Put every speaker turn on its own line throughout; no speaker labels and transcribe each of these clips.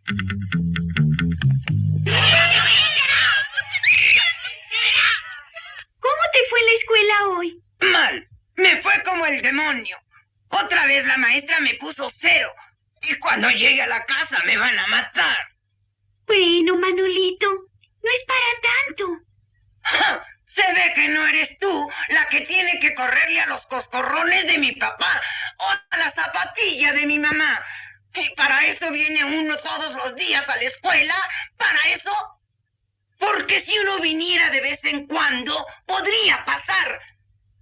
¿Cómo te fue en la escuela hoy?
Mal. Me fue como el demonio. Otra vez la maestra me puso 0. Y cuando llegue a la casa me van a matar.
Bueno, Manolito, no es para tanto.
¡Ja! Se ve que no eres tú la que tiene que correrle a los coscorrones de mi papá o a la zapatilla de mi mamá. Y para eso viene uno todos los días a la escuela. ¿Para eso? Porque si uno viniera de vez en cuando, podría pasar.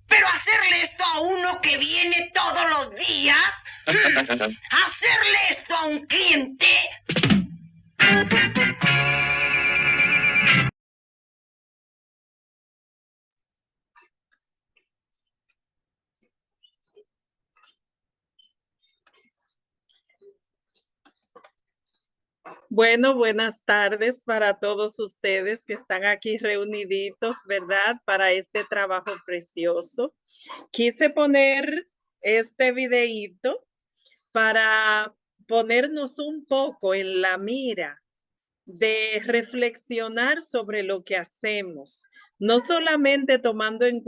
Pero hacerle esto a uno que viene todos los días, hacerle esto a un cliente.
Bueno, buenas tardes para todos ustedes que están aquí reuniditos, ¿verdad? Para este trabajo precioso. Quise poner este videíto para ponernos un poco en la mira de reflexionar sobre lo que hacemos, no solamente tomando en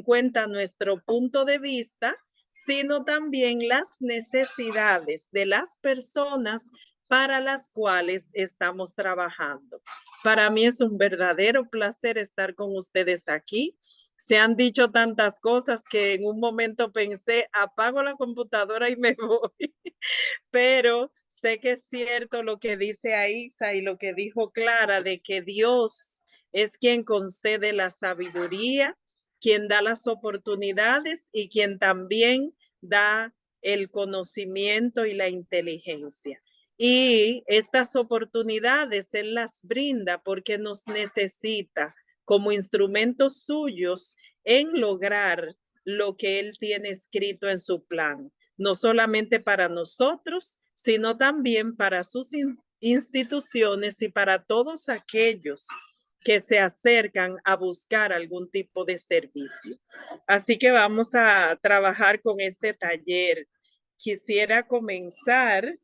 cuenta nuestro punto de vista, sino también las necesidades de las personas para las cuales estamos trabajando. Para mí es un verdadero placer estar con ustedes aquí. Se han dicho tantas cosas que en un momento pensé, apago la computadora y me voy. Pero sé que es cierto lo que dice Aixa y lo que dijo Clara, de que Dios es quien concede la sabiduría, quien da las oportunidades y quien también da el conocimiento y la inteligencia. Y estas oportunidades Él las brinda porque nos necesita como instrumentos suyos en lograr lo que Él tiene escrito en su plan, no solamente para nosotros, sino también para sus instituciones y para todos aquellos que se acercan a buscar algún tipo de servicio. Así que vamos a trabajar con este taller. Quisiera comenzar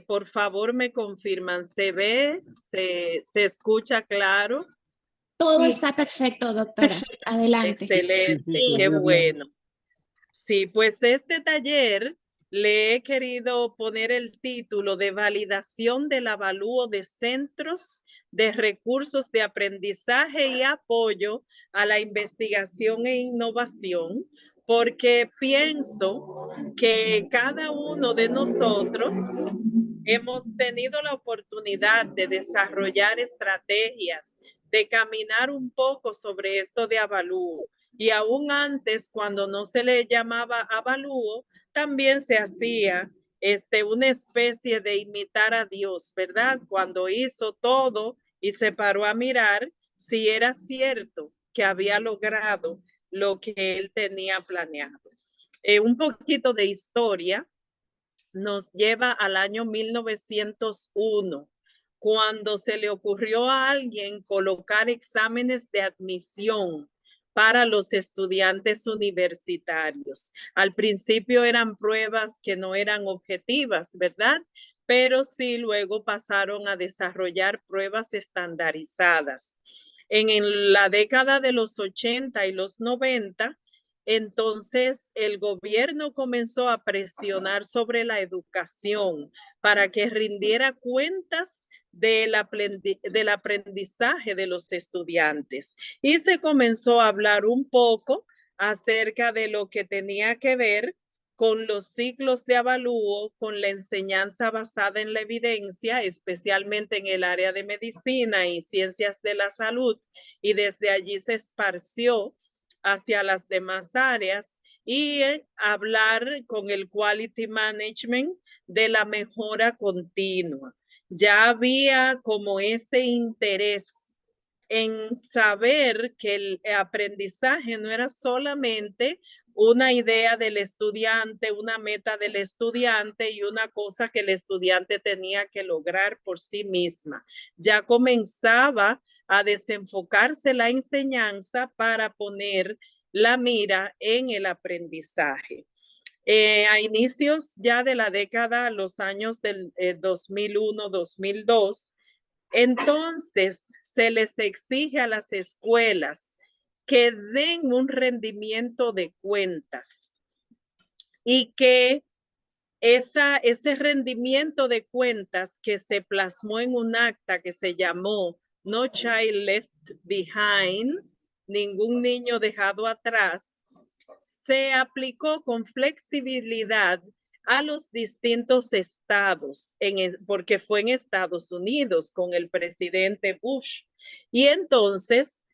por favor, me confirman, ¿se ve? ¿Se escucha claro?
Todo está perfecto, doctora. Adelante.
Excelente,
Sí.
qué bueno. Sí, pues este taller le he querido poner el título de validación del avalúo de centros de recursos de aprendizaje y apoyo a la investigación e innovación, porque pienso que cada uno de nosotros hemos tenido la oportunidad de desarrollar estrategias, de caminar un poco sobre esto de avalúo. Y aún antes, cuando no se le llamaba avalúo, también se hacía una especie de imitar a Dios, ¿verdad? Cuando hizo todo y se paró a mirar si era cierto que había logrado lo que él tenía planeado. Un poquito de historia nos lleva al año 1901, cuando se le ocurrió a alguien colocar exámenes de admisión para los estudiantes universitarios. Al principio eran pruebas que no eran objetivas, ¿verdad? Pero sí luego pasaron a desarrollar pruebas estandarizadas. En la década de los 80 y los 90, entonces el gobierno comenzó a presionar sobre la educación para que rindiera cuentas del aprendizaje de los estudiantes. Y se comenzó a hablar un poco acerca de lo que tenía que ver con los ciclos de avalúo, con la enseñanza basada en la evidencia, especialmente en el área de medicina y ciencias de la salud, y desde allí se esparció hacia las demás áreas y hablar con el quality management de la mejora continua. Ya había como ese interés en saber que el aprendizaje no era solamente una idea del estudiante, una meta del estudiante y una cosa que el estudiante tenía que lograr por sí misma. Ya comenzaba a desenfocarse la enseñanza para poner la mira en el aprendizaje. A inicios ya de la década, los años del 2001-2002, entonces se les exige a las escuelas que den un rendimiento de cuentas y que ese rendimiento de cuentas que se plasmó en un acta que se llamó No Child Left Behind, ningún niño dejado atrás, se aplicó con flexibilidad a los distintos estados, porque fue en Estados Unidos con el presidente Bush. Y entonces,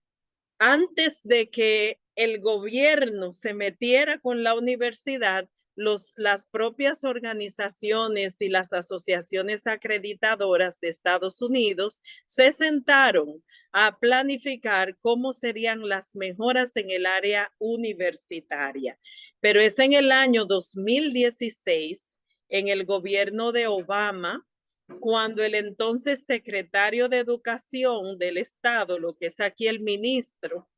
antes de que el gobierno se metiera con la universidad, las propias organizaciones y las asociaciones acreditadoras de Estados Unidos se sentaron a planificar cómo serían las mejoras en el área universitaria. Pero es en el año 2016, en el gobierno de Obama, cuando el entonces secretario de Educación del Estado, lo que es aquí el ministro,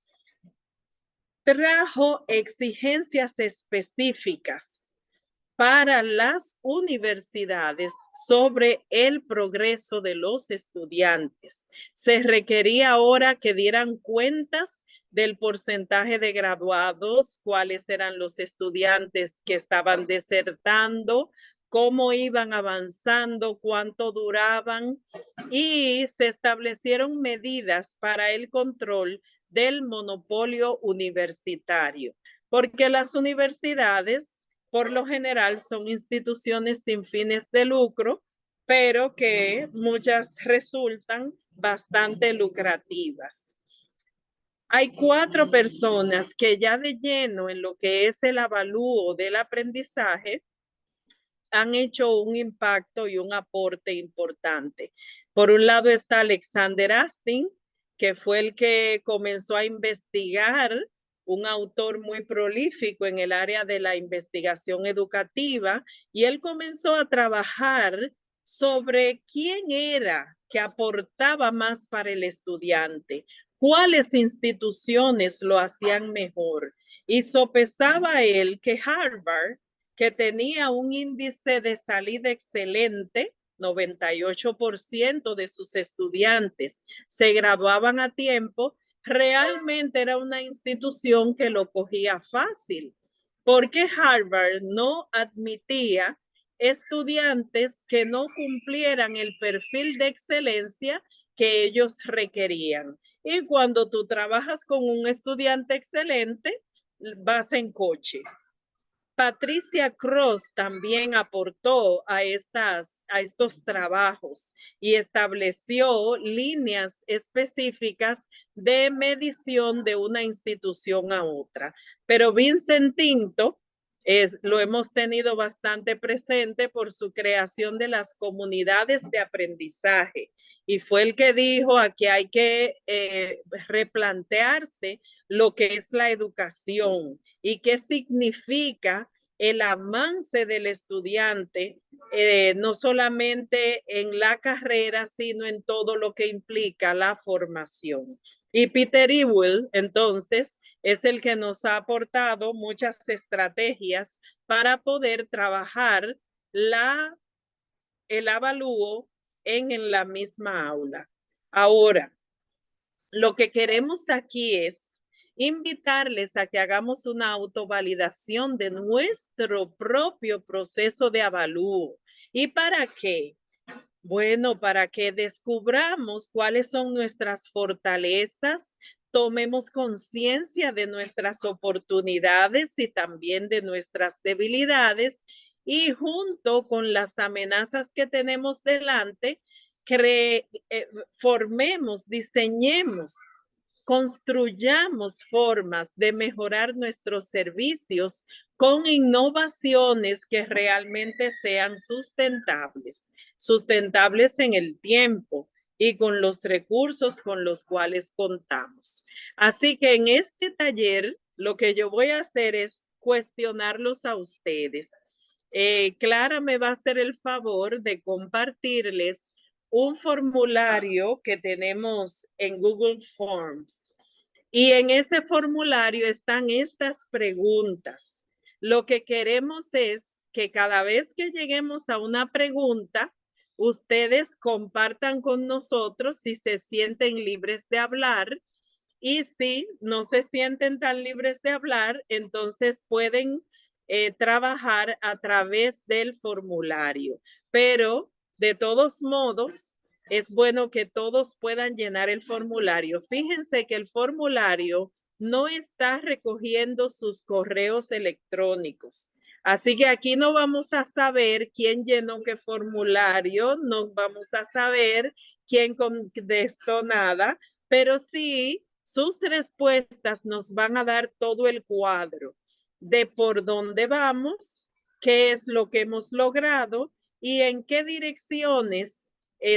trajo exigencias específicas para las universidades sobre el progreso de los estudiantes. Se requería ahora que dieran cuentas del porcentaje de graduados, cuáles eran los estudiantes que estaban desertando, cómo iban avanzando, cuánto duraban, y se establecieron medidas para el control del monopolio universitario, porque las universidades por lo general son instituciones sin fines de lucro, pero que muchas resultan bastante lucrativas. Hay 4 personas que ya de lleno en lo que es el avalúo del aprendizaje han hecho un impacto y un aporte importante. Por un lado está Alexander Astin, que fue el que comenzó a investigar, un autor muy prolífico en el área de la investigación educativa, y él comenzó a trabajar sobre quién era que aportaba más para el estudiante, cuáles instituciones lo hacían mejor. Y sopesaba él que Harvard, que tenía un índice de salida excelente, 98% de sus estudiantes se graduaban a tiempo, realmente era una institución que lo cogía fácil, porque Harvard no admitía estudiantes que no cumplieran el perfil de excelencia que ellos requerían. Y cuando tú trabajas con un estudiante excelente, vas en coche. Patricia Cross también aportó a estos trabajos y estableció líneas específicas de medición de una institución a otra. Pero Vincent Tinto lo hemos tenido bastante presente por su creación de las comunidades de aprendizaje, y fue el que dijo aquí hay que replantearse lo que es la educación y qué significa el avance del estudiante, no solamente en la carrera, sino en todo lo que implica la formación. Y Peter Ewell, entonces, es el que nos ha aportado muchas estrategias para poder trabajar el avalúo en la misma aula. Ahora, lo que queremos aquí es invitarles a que hagamos una autovalidación de nuestro propio proceso de avalúo. ¿Y para qué? Bueno, para que descubramos cuáles son nuestras fortalezas, tomemos conciencia de nuestras oportunidades y también de nuestras debilidades, y junto con las amenazas que tenemos delante, formemos, diseñemos, construyamos formas de mejorar nuestros servicios con innovaciones que realmente sean sustentables en el tiempo y con los recursos con los cuales contamos. Así que en este taller lo que yo voy a hacer es cuestionarlos a ustedes. Clara me va a hacer el favor de compartirles un formulario que tenemos en Google Forms. Y en ese formulario están estas preguntas. Lo que queremos es que cada vez que lleguemos a una pregunta, ustedes compartan con nosotros si se sienten libres de hablar, y si no se sienten tan libres de hablar, entonces pueden trabajar a través del formulario. Pero de todos modos, es bueno que todos puedan llenar el formulario. Fíjense que el formulario no está recogiendo sus correos electrónicos. Así que aquí no vamos a saber quién llenó qué formulario, no vamos a saber quién contestó nada, pero sí sus respuestas nos van a dar todo el cuadro de por dónde vamos, qué es lo que hemos logrado y en qué direcciones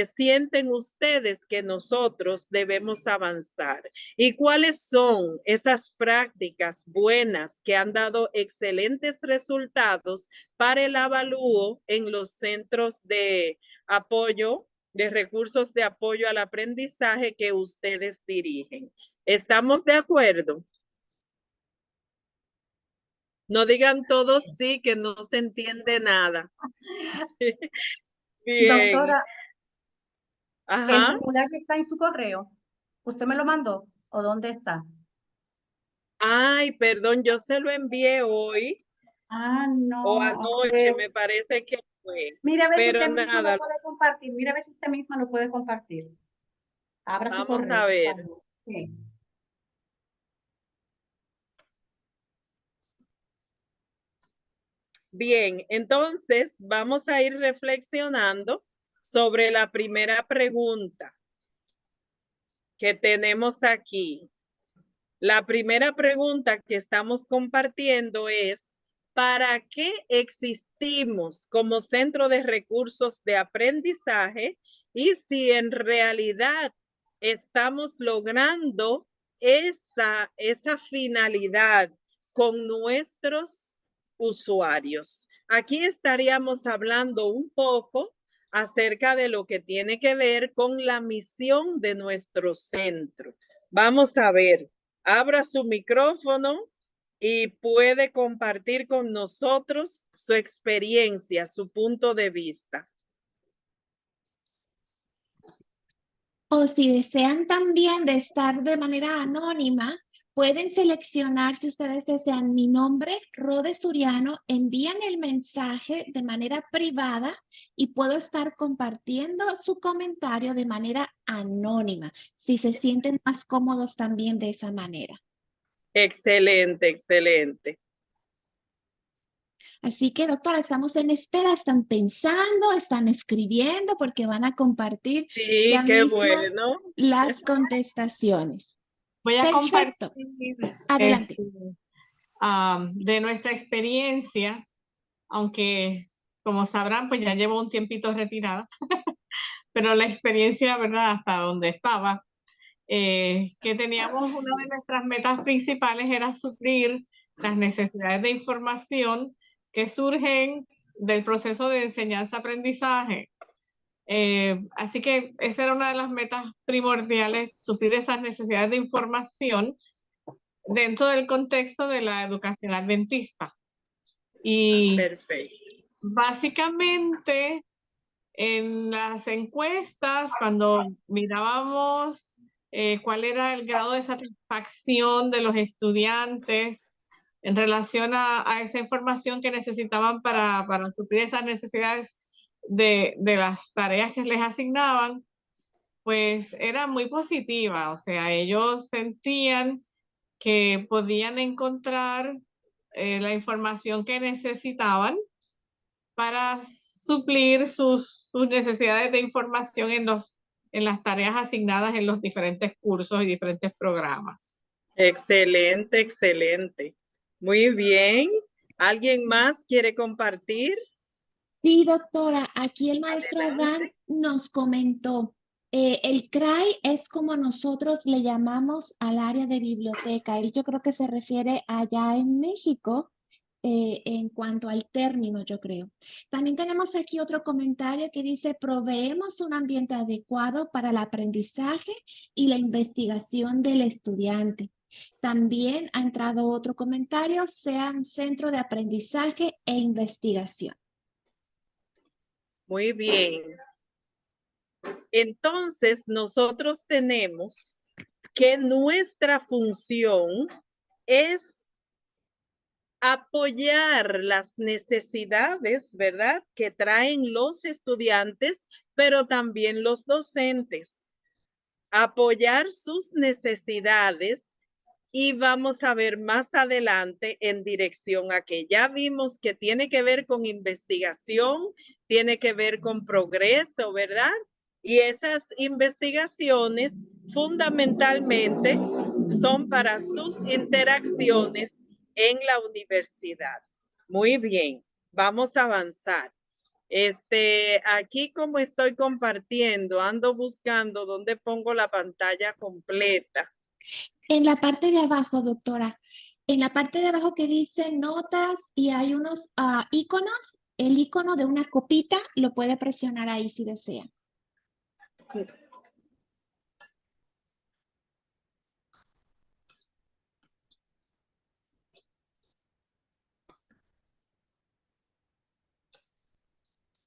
sienten ustedes que nosotros debemos avanzar y cuáles son esas prácticas buenas que han dado excelentes resultados para el avalúo en los centros de apoyo, de recursos de apoyo al aprendizaje que ustedes dirigen. ¿Estamos de acuerdo? No digan todos sí, que no se entiende nada. Bien.
Doctora, ¿el
Ajá.
formulario está en su correo? ¿Usted me lo mandó? ¿O dónde está?
Ay, perdón, yo se lo envié hoy
Ah, no.
o anoche, me parece que fue.
Mira a ver si
Pero
usted mismo
nada,
lo puede compartir. Mira a ver si usted misma lo puede compartir. Abra su
vamos
correo.
a ver.
por favor. Sí.
Bien, entonces vamos a ir reflexionando sobre la primera pregunta que tenemos aquí. La primera pregunta que estamos compartiendo es, ¿para qué existimos como centro de recursos de aprendizaje? Y si en realidad estamos logrando esa finalidad con nuestros usuarios. Aquí estaríamos hablando un poco acerca de lo que tiene que ver con la misión de nuestro centro. Vamos a ver. Abra su micrófono y puede compartir con nosotros su experiencia, su punto de vista.
O si desean también de estar de manera anónima, pueden seleccionar, si ustedes desean, mi nombre, Rode Suriano, envían el mensaje de manera privada y puedo estar compartiendo su comentario de manera anónima, si se sienten más cómodos también de esa manera.
Excelente, excelente.
Así que, doctora, estamos en espera, están pensando, están escribiendo porque van a compartir
Sí,
ya
qué
mismo
bueno.
las contestaciones.
Voy a
Perfecto.
compartir
Adelante.
de nuestra experiencia, aunque como sabrán, pues ya llevo un tiempito retirada, pero la experiencia, ¿verdad? Hasta donde estaba, que teníamos una de nuestras metas principales era suplir las necesidades de información que surgen del proceso de enseñanza-aprendizaje. Así que esa era una de las metas primordiales, suplir esas necesidades de información dentro del contexto de la educación adventista. Y
perfecto.
Básicamente, en las encuestas, cuando mirábamos cuál era el grado de satisfacción de los estudiantes en relación a esa información que necesitaban para suplir esas necesidades de las tareas que les asignaban, pues era muy positiva. O sea, ellos sentían que podían encontrar la información que necesitaban para suplir sus necesidades de información en las tareas asignadas en los diferentes cursos y diferentes programas.
Excelente, excelente. Muy bien. ¿Alguien más quiere compartir?
Sí, doctora, aquí el maestro
Adelante.
Adán nos comentó, el CRAI es como nosotros le llamamos al área de biblioteca. Él yo creo que se refiere allá en México. en cuanto al término, yo creo. También tenemos aquí otro comentario que dice, proveemos un ambiente adecuado para el aprendizaje y la investigación del estudiante. También ha entrado otro comentario, sean centro de aprendizaje e investigación.
Muy bien. Entonces, nosotros tenemos que nuestra función es apoyar las necesidades, ¿verdad?, que traen los estudiantes, pero también los docentes. Apoyar sus necesidades y vamos a ver más adelante en dirección a que ya vimos que tiene que ver con investigación, tiene que ver con progreso, ¿verdad? Y esas investigaciones fundamentalmente son para sus interacciones en la universidad. Muy bien, vamos a avanzar. Aquí como estoy compartiendo, ando buscando dónde pongo la pantalla completa.
En la parte de abajo, doctora, en la parte de abajo que dice notas y hay unos iconos, el icono de una copita lo puede presionar ahí si desea.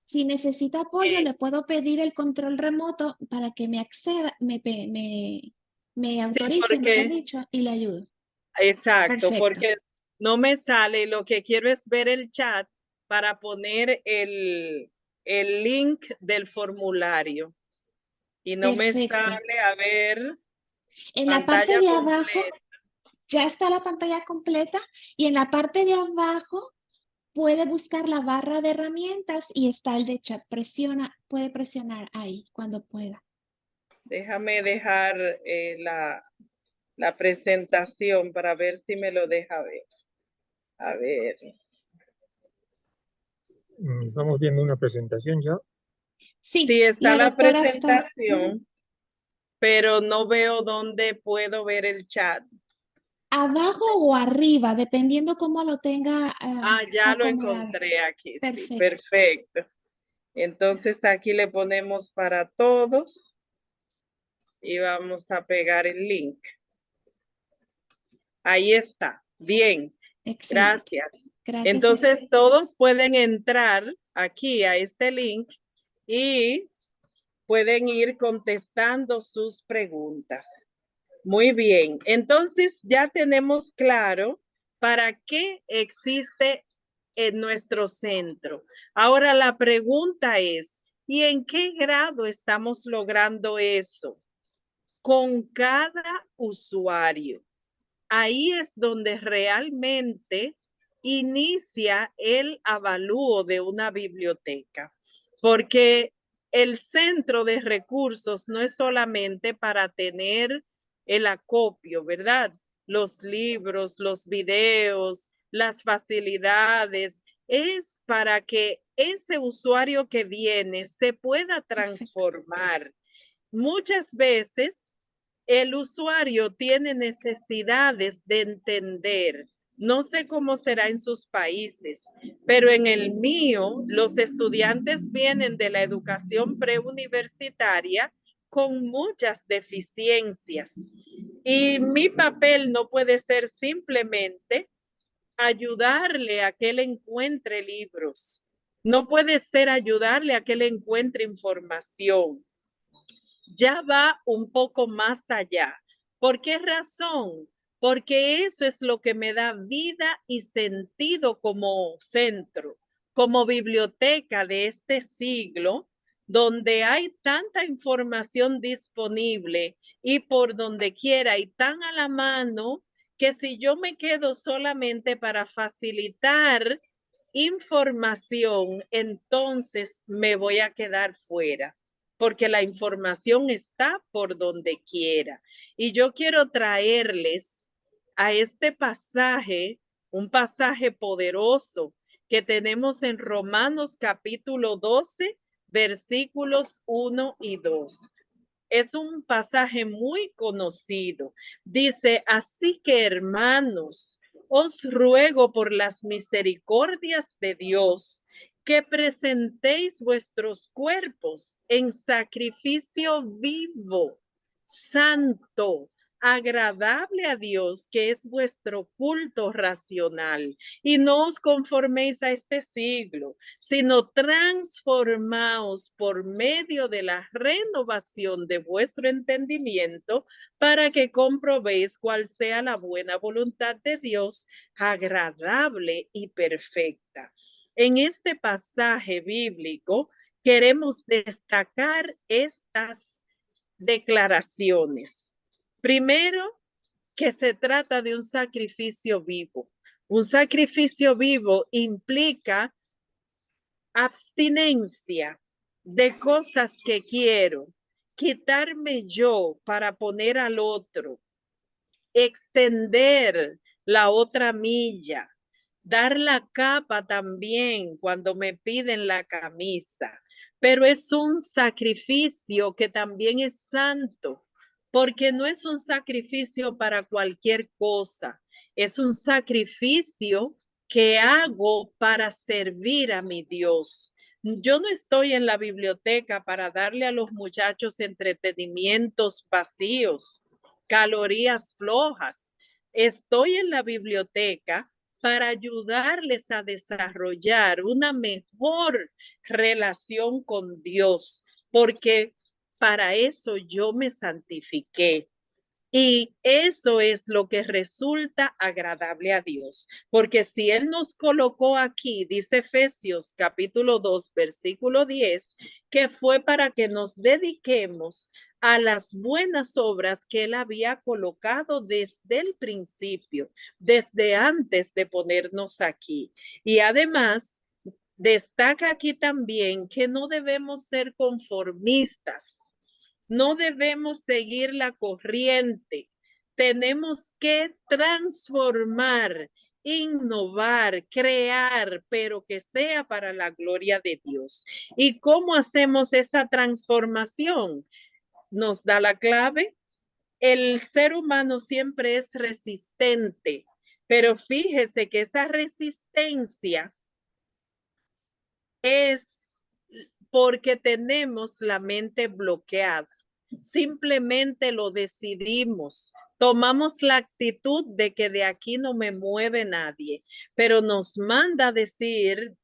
Si necesita apoyo, le puedo pedir el control remoto para que me acceda, me autorice, mejor dicho, y le ayudo.
Exacto,
Perfecto.
porque no me sale, lo que quiero es ver el chat para poner el link del formulario. Y no me
Perfecto.
sale, a ver,
En la parte
pantalla
de abajo,
completa.
ya está la pantalla completa y en la parte de abajo puede buscar la barra de herramientas y está el de chat. Puede presionar ahí cuando pueda.
Déjame dejar la presentación para ver si me lo deja ver. A ver.
Estamos viendo una presentación ya.
Sí, está la
doctora
presentación, pero no veo dónde puedo ver el chat.
Abajo o arriba, dependiendo cómo lo tenga.
Ya lo
acomodado.
encontré aquí.
Perfecto.
Sí, perfecto. Entonces aquí le ponemos para todos y vamos a pegar el link. Ahí está. Bien.
Excelente.
Gracias.
Gracias.
Entonces todos pueden entrar aquí a este link y pueden ir contestando sus preguntas. Muy bien. Entonces ya tenemos claro para qué existe en nuestro centro. Ahora la pregunta es, ¿y en qué grado estamos logrando eso? Con cada usuario. Ahí es donde realmente inicia el avalúo de una biblioteca, porque el centro de recursos no es solamente para tener el acopio, ¿verdad? Los libros, los videos, las facilidades, es para que ese usuario que viene se pueda transformar. Muchas veces el usuario tiene necesidades de entender. No sé cómo será en sus países, pero en el mío, los estudiantes vienen de la educación preuniversitaria con muchas deficiencias. Y mi papel no puede ser simplemente ayudarle a que él encuentre libros. No puede ser ayudarle a que él encuentre información. Ya va un poco más allá. ¿Por qué razón? Porque eso es lo que me da vida y sentido como centro, como biblioteca de este siglo, donde hay tanta información disponible y por donde quiera y tan a la mano que si yo me quedo solamente para facilitar información, entonces me voy a quedar fuera, porque la información está por donde quiera. Y yo quiero traerles a este pasaje, un pasaje poderoso que tenemos en Romanos capítulo 12, versículos 1 y 2. Es un pasaje muy conocido. Dice, así que hermanos, Os ruego por las misericordias de Dios que presentéis vuestros cuerpos en sacrificio vivo, santo, agradable a Dios, que es vuestro culto racional. Y no os conforméis a este siglo, sino transformaos por medio de la renovación de vuestro entendimiento, para que comprobéis cuál sea la buena voluntad de Dios, agradable y perfecta. En este pasaje bíblico queremos destacar estas declaraciones. Primero, que se trata de un sacrificio vivo. Un sacrificio vivo implica abstinencia de cosas que quiero, quitarme yo para poner al otro, extender la otra milla, dar la capa también cuando me piden la camisa. Pero es un sacrificio que también es santo, porque no es un sacrificio para cualquier cosa, es un sacrificio que hago para servir a mi Dios. Yo no estoy en la biblioteca para darle a los muchachos entretenimientos vacíos, calorías flojas. Estoy en la biblioteca para ayudarles a desarrollar una mejor relación con Dios, porque para eso yo me santifiqué. Y eso es lo que resulta agradable a Dios, porque si Él nos colocó aquí, dice Efesios capítulo 2, versículo 10, que fue para que nos dediquemos a las buenas obras que Él había colocado desde el principio, desde antes de ponernos aquí. Y además, destaca aquí también que no debemos ser conformistas. No debemos seguir la corriente. Tenemos que transformar, innovar, crear, pero que sea para la gloria de Dios. ¿Y cómo hacemos esa transformación? Nos da la clave. El ser humano siempre es resistente, pero fíjese que esa resistencia es porque tenemos la mente bloqueada. Simplemente lo decidimos. Tomamos la actitud de que de aquí no me mueve nadie, pero nos manda a decir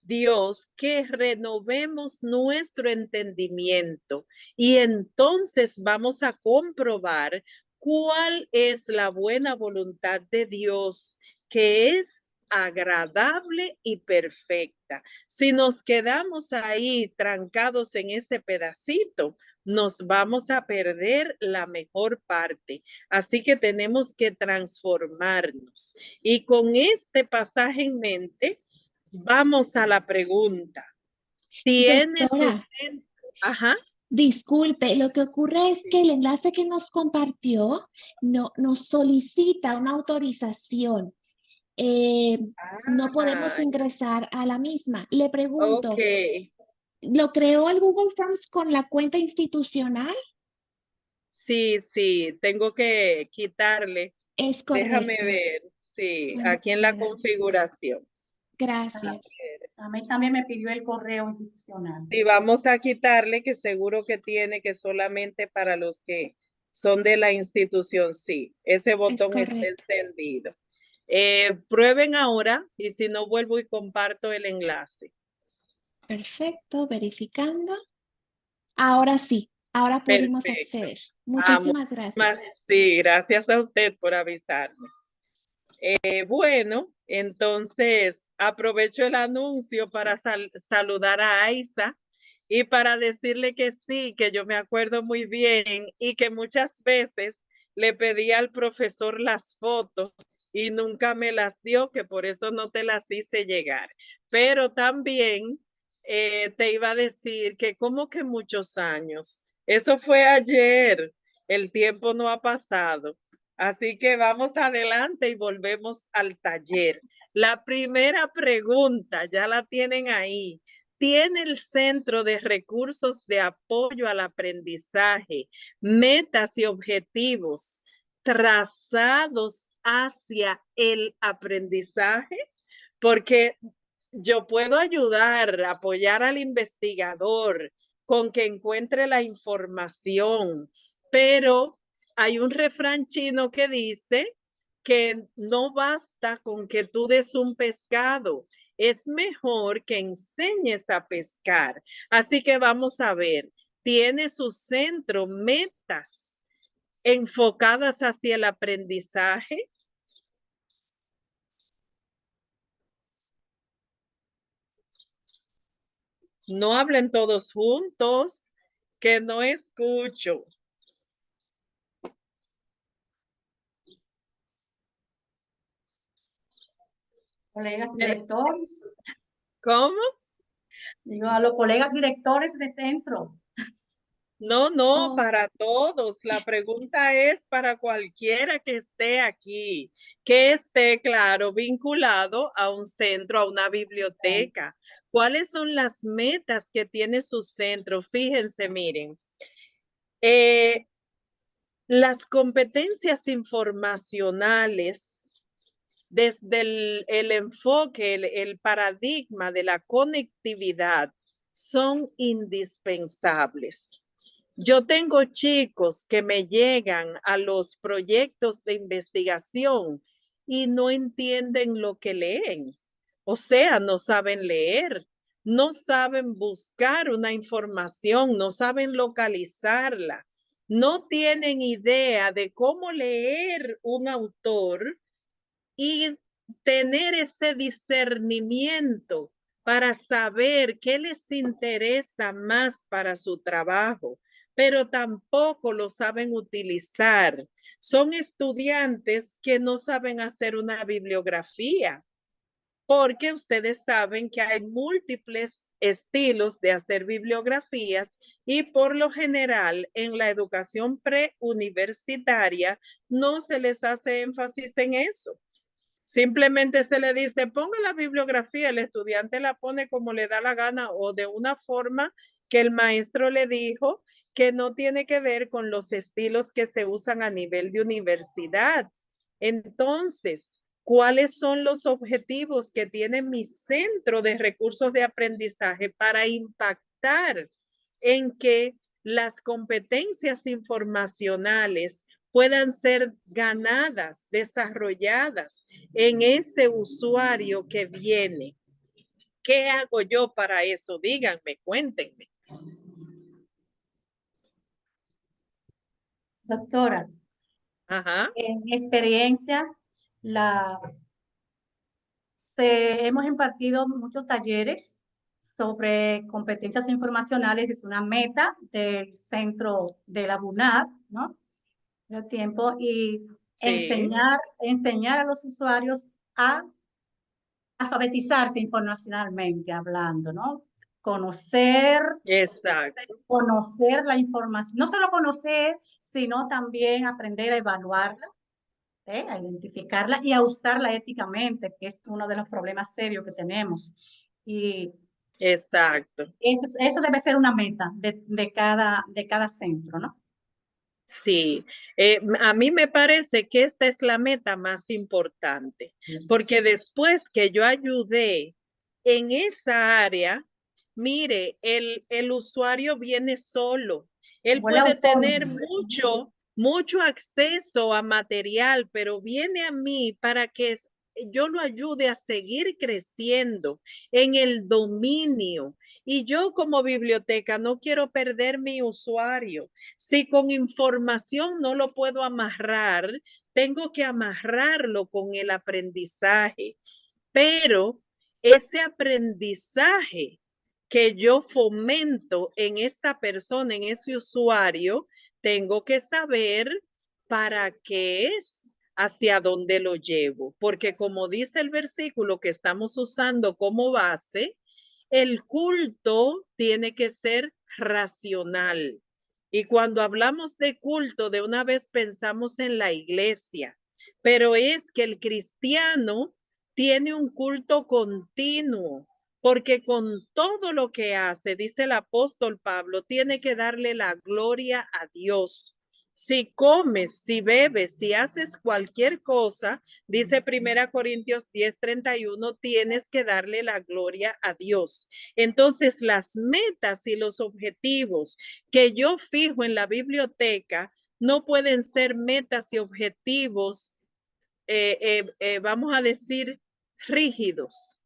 Dios que renovemos nuestro entendimiento y entonces vamos a comprobar cuál es la buena voluntad de Dios, que es agradable y perfecta. Si nos quedamos ahí trancados en ese pedacito, nos vamos a perder la mejor parte. Así que tenemos que transformarnos. Y con este pasaje en mente, vamos a la pregunta. ¿Tiene su
Doctora,
centro? Ajá.
disculpe, lo que ocurre es que el enlace que nos compartió nos solicita una autorización. No podemos
Ah,
ingresar a la misma. Le
ok.
pregunto, ¿lo creó el Google Forms con la cuenta institucional?
Sí, tengo que quitarle.
Es
Déjame
correcto.
ver. Sí,
Cuando
aquí en la
pueda.
configuración.
Gracias.
A mí también me pidió el correo institucional.
Y vamos a quitarle, que seguro que tiene que solamente para los que son de la institución. Sí, ese
Es
botón está
correcto.
encendido. Prueben ahora y si no vuelvo y comparto el enlace.
Perfecto, verificando. Ahora sí, ahora pudimos
Perfecto.
acceder. Muchísimas gracias.
Sí, gracias a usted por avisarme. Bueno, entonces aprovecho el anuncio para saludar a Aiza y para decirle que sí, que yo me acuerdo muy bien y que muchas veces le pedí al profesor las fotos y nunca me las dio, que por eso no te las hice llegar. Pero también te iba a decir que como que muchos años. Eso fue ayer, el tiempo no ha pasado. Así que vamos adelante y volvemos al taller. La primera pregunta, ya la tienen ahí. ¿Tiene el Centro de Recursos de Apoyo al Aprendizaje metas y objetivos trazados hacia el aprendizaje, porque yo puedo ayudar, apoyar al investigador con que encuentre la información, pero hay un refrán chino que dice que no basta con que tú des un pescado, es mejor que enseñes a pescar. Así que vamos a ver, tiene su centro, metas enfocadas hacia el aprendizaje. No hablen todos juntos, que no escucho.
Colegas directores,
¿Cómo?
digo a los colegas directores de centro.
No, no,
Oh,
para todos. La pregunta es para cualquiera que esté aquí, que esté, claro, vinculado a un centro, a una biblioteca. ¿Cuáles son las metas que tiene su centro? Fíjense, miren, eh, las competencias informacionales desde el enfoque, el paradigma de la conectividad son indispensables. Yo tengo chicos que me llegan a los proyectos de investigación y no entienden lo que leen. O sea, no saben leer, no saben buscar una información, no saben localizarla, no tienen idea de cómo leer un autor y tener ese discernimiento para saber qué les interesa más para su trabajo, pero tampoco lo saben utilizar. Son estudiantes que no saben hacer una bibliografía, porque ustedes saben que hay múltiples estilos de hacer bibliografías y por lo general en la educación preuniversitaria no se les hace énfasis en eso. Simplemente se le dice, ponga la bibliografía, el estudiante la pone como le da la gana o de una forma que el maestro le dijo que no tiene que ver con los estilos que se usan a nivel de universidad. Entonces, ¿cuáles son los objetivos que tiene mi centro de recursos de aprendizaje para impactar en que las competencias informacionales puedan ser ganadas, desarrolladas en ese usuario que viene? ¿Qué hago yo para eso? Díganme, cuéntenme.
Doctora,
Ajá.
en mi experiencia, hemos impartido muchos talleres sobre competencias informacionales, es una meta del centro de la BUNAP, ¿no? El tiempo y
Sí,
enseñar a los usuarios a alfabetizarse informacionalmente hablando, ¿no? Conocer,
exacto,
conocer la información, no solo conocer, sino también aprender a evaluarla, a identificarla y a usarla éticamente, que es uno de los problemas serios que tenemos. Y
exacto.
eso debe ser una meta de cada centro, ¿no?
Sí, a mí me parece que esta es la meta más importante, porque después que yo ayudé en esa área, mire, el usuario viene solo.
Se
Él
vuelve
puede tener
autónomo.
mucho acceso a material, pero viene a mí para que yo lo ayude a seguir creciendo en el dominio. Y yo como biblioteca no quiero perder mi usuario. Si con información no lo puedo amarrar, tengo que amarrarlo con el aprendizaje. Pero ese aprendizaje que yo fomento en esa persona, en ese usuario, tengo que saber para qué es, hacia dónde lo llevo. Porque como dice el versículo que estamos usando como base, el culto tiene que ser racional. Y cuando hablamos de culto, de una vez pensamos en la iglesia, pero es que el cristiano tiene un culto continuo, porque con todo lo que hace, dice el apóstol Pablo, tiene que darle la gloria a Dios. Si comes, si bebes, si haces cualquier cosa, dice 1 Corintios 10:31, tienes que darle la gloria a Dios. Entonces, las metas y los objetivos que yo fijo en la biblioteca no pueden ser metas y objetivos, vamos a decir, rígidos,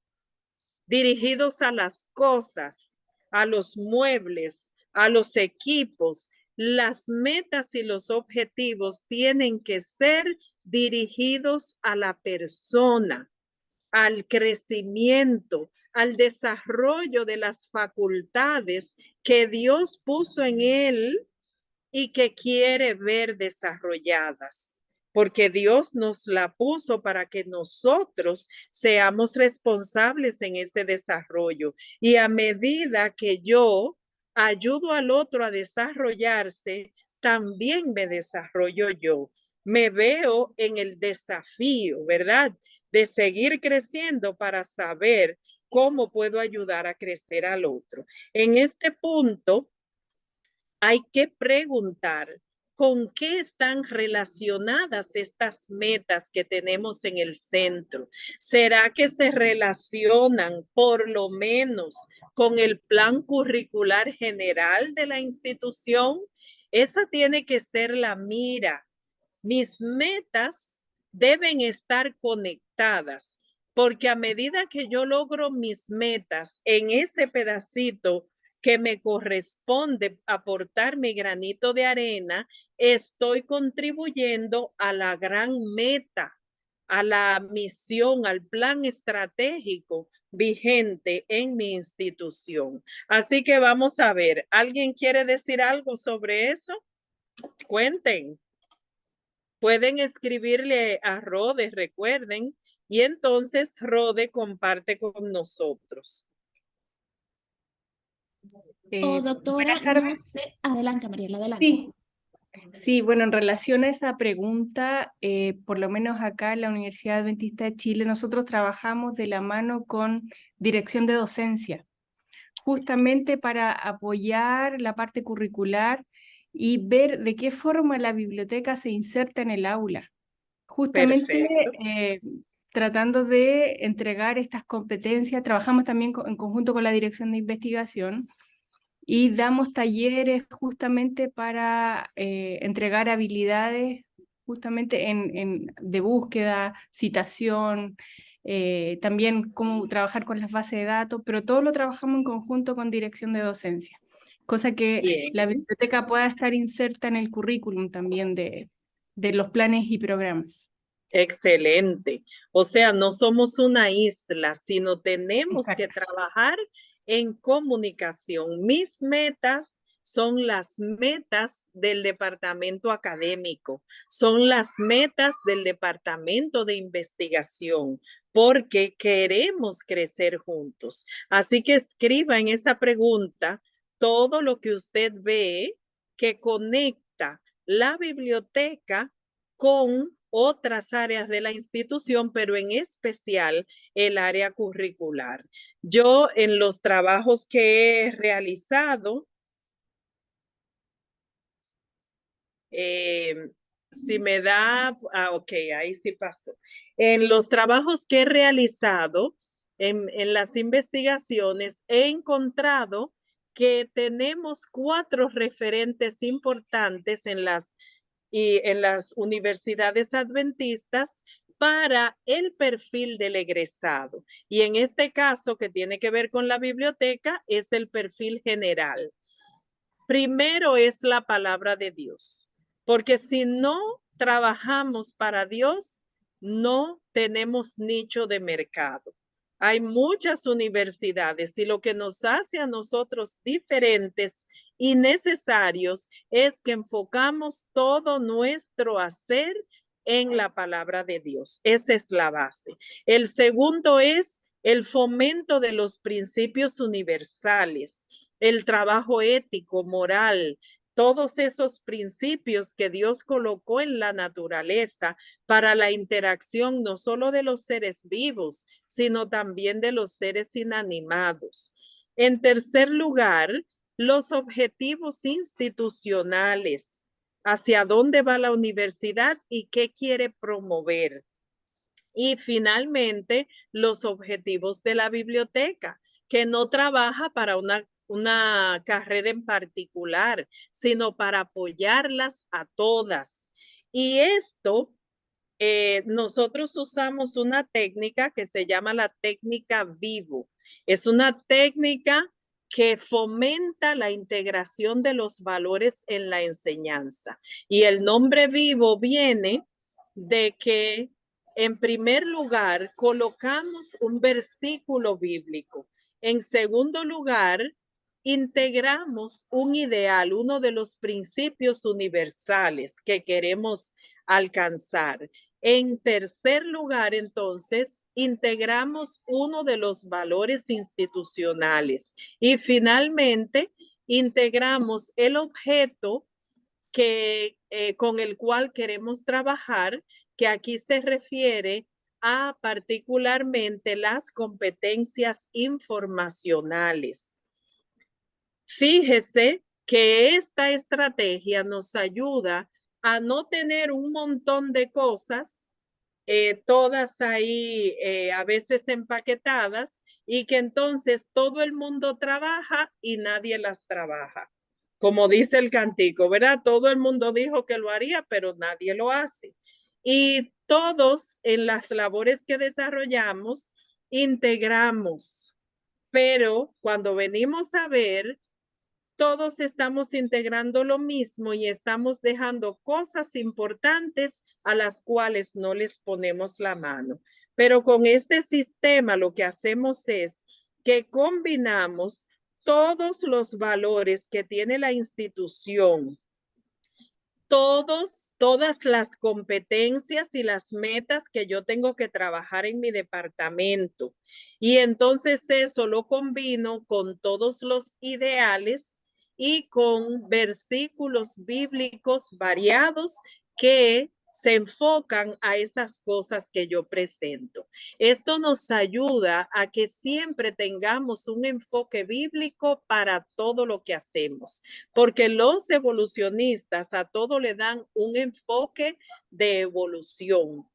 dirigidos a las cosas, a los muebles, a los equipos. Las metas y los objetivos tienen que ser dirigidos a la persona, al crecimiento, al desarrollo de las facultades que Dios puso en él y que quiere ver desarrolladas, porque Dios nos la puso para que nosotros seamos responsables en ese desarrollo. Y a medida que yo ayudo al otro a desarrollarse, también me desarrollo yo. Me veo en el desafío, ¿verdad? De seguir creciendo para saber cómo puedo ayudar a crecer al otro. En este punto, hay que preguntar con qué están relacionadas estas metas que tenemos en el centro. ¿Será que se relacionan por lo menos con el plan curricular general de la institución? Esa tiene que ser la mira. Mis metas deben estar conectadas, porque a medida que yo logro mis metas en ese pedacito que me corresponde aportar mi granito de arena, estoy contribuyendo a la gran meta, a la misión, al plan estratégico vigente en mi institución. Así que vamos a ver, ¿alguien quiere decir algo sobre eso? Cuenten. Pueden escribirle a Rode, recuerden, y entonces Rode comparte con nosotros.
Doctora,
Buenas tardes.
no sé. Adelante, Mariela, adelante.
Sí, bueno, en relación a esa pregunta, por lo menos acá en la Universidad Adventista de Chile, nosotros trabajamos de la mano con dirección de docencia, justamente para apoyar la parte curricular y ver de qué forma la biblioteca se inserta en el aula. Justamente tratando de entregar estas competencias, trabajamos también en conjunto con la dirección de investigación y damos talleres justamente para entregar habilidades justamente de búsqueda, citación, también cómo trabajar con las bases de datos, pero todo lo trabajamos en conjunto con dirección de docencia, cosa que
Bien.
la biblioteca pueda estar inserta en el currículum también de los planes y programas.
Excelente. O sea, no somos una isla, sino tenemos
Exacto.
que trabajar en comunicación. Mis metas son las metas del departamento académico, son las metas del departamento de investigación, porque queremos crecer juntos. Así que escriba en esa pregunta todo lo que usted ve que conecta la biblioteca con otras áreas de la institución, pero en especial el área curricular. Yo en los trabajos que he realizado, si me da, ok, ahí sí pasó. En los trabajos que he realizado, en las investigaciones, he encontrado que tenemos 4 referentes importantes en las universidades adventistas para el perfil del egresado. Y en este caso, que tiene que ver con la biblioteca, es el perfil general. Primero es la palabra de Dios, porque si no trabajamos para Dios, no tenemos nicho de mercado. Hay muchas universidades y lo que nos hace a nosotros diferentes y necesarios es que enfocamos todo nuestro hacer en la palabra de Dios. Esa es la base. El segundo es el fomento de los principios universales, el trabajo ético, moral, todos esos principios que Dios colocó en la naturaleza para la interacción no solo de los seres vivos, sino también de los seres inanimados. En tercer lugar, los objetivos institucionales. hacia dónde va la universidad y qué quiere promover. Y finalmente, los objetivos de la biblioteca, que no trabaja para una carrera en particular, sino para apoyarlas a todas. Y esto, nosotros usamos una técnica que se llama la técnica Vivo. Es una técnica que fomenta la integración de los valores en la enseñanza. Y el nombre Vivo viene de que, en primer lugar, colocamos un versículo bíblico. En segundo lugar, integramos un ideal, uno de los principios universales que queremos alcanzar. En tercer lugar, entonces, integramos uno de los valores institucionales. Y finalmente, integramos el objeto con el cual queremos trabajar, que aquí se refiere a particularmente las competencias informacionales. Fíjese que esta estrategia nos ayuda a no tener un montón de cosas, todas ahí a veces empaquetadas, y que entonces todo el mundo trabaja y nadie las trabaja. Como dice el cantico, ¿verdad? Todo el mundo dijo que lo haría, pero nadie lo hace. Y todos en las labores que desarrollamos integramos, pero cuando venimos a ver, todos estamos integrando lo mismo y estamos dejando cosas importantes a las cuales no les ponemos la mano. Pero con este sistema lo que hacemos es que combinamos todos los valores que tiene la institución, todas las competencias y las metas que yo tengo que trabajar en mi departamento. Y entonces eso lo combino con todos los ideales y con versículos bíblicos variados que se enfocan a esas cosas que yo presento. Esto nos ayuda a que siempre tengamos un enfoque bíblico para todo lo que hacemos, porque los evolucionistas a todo le dan un enfoque de evolución.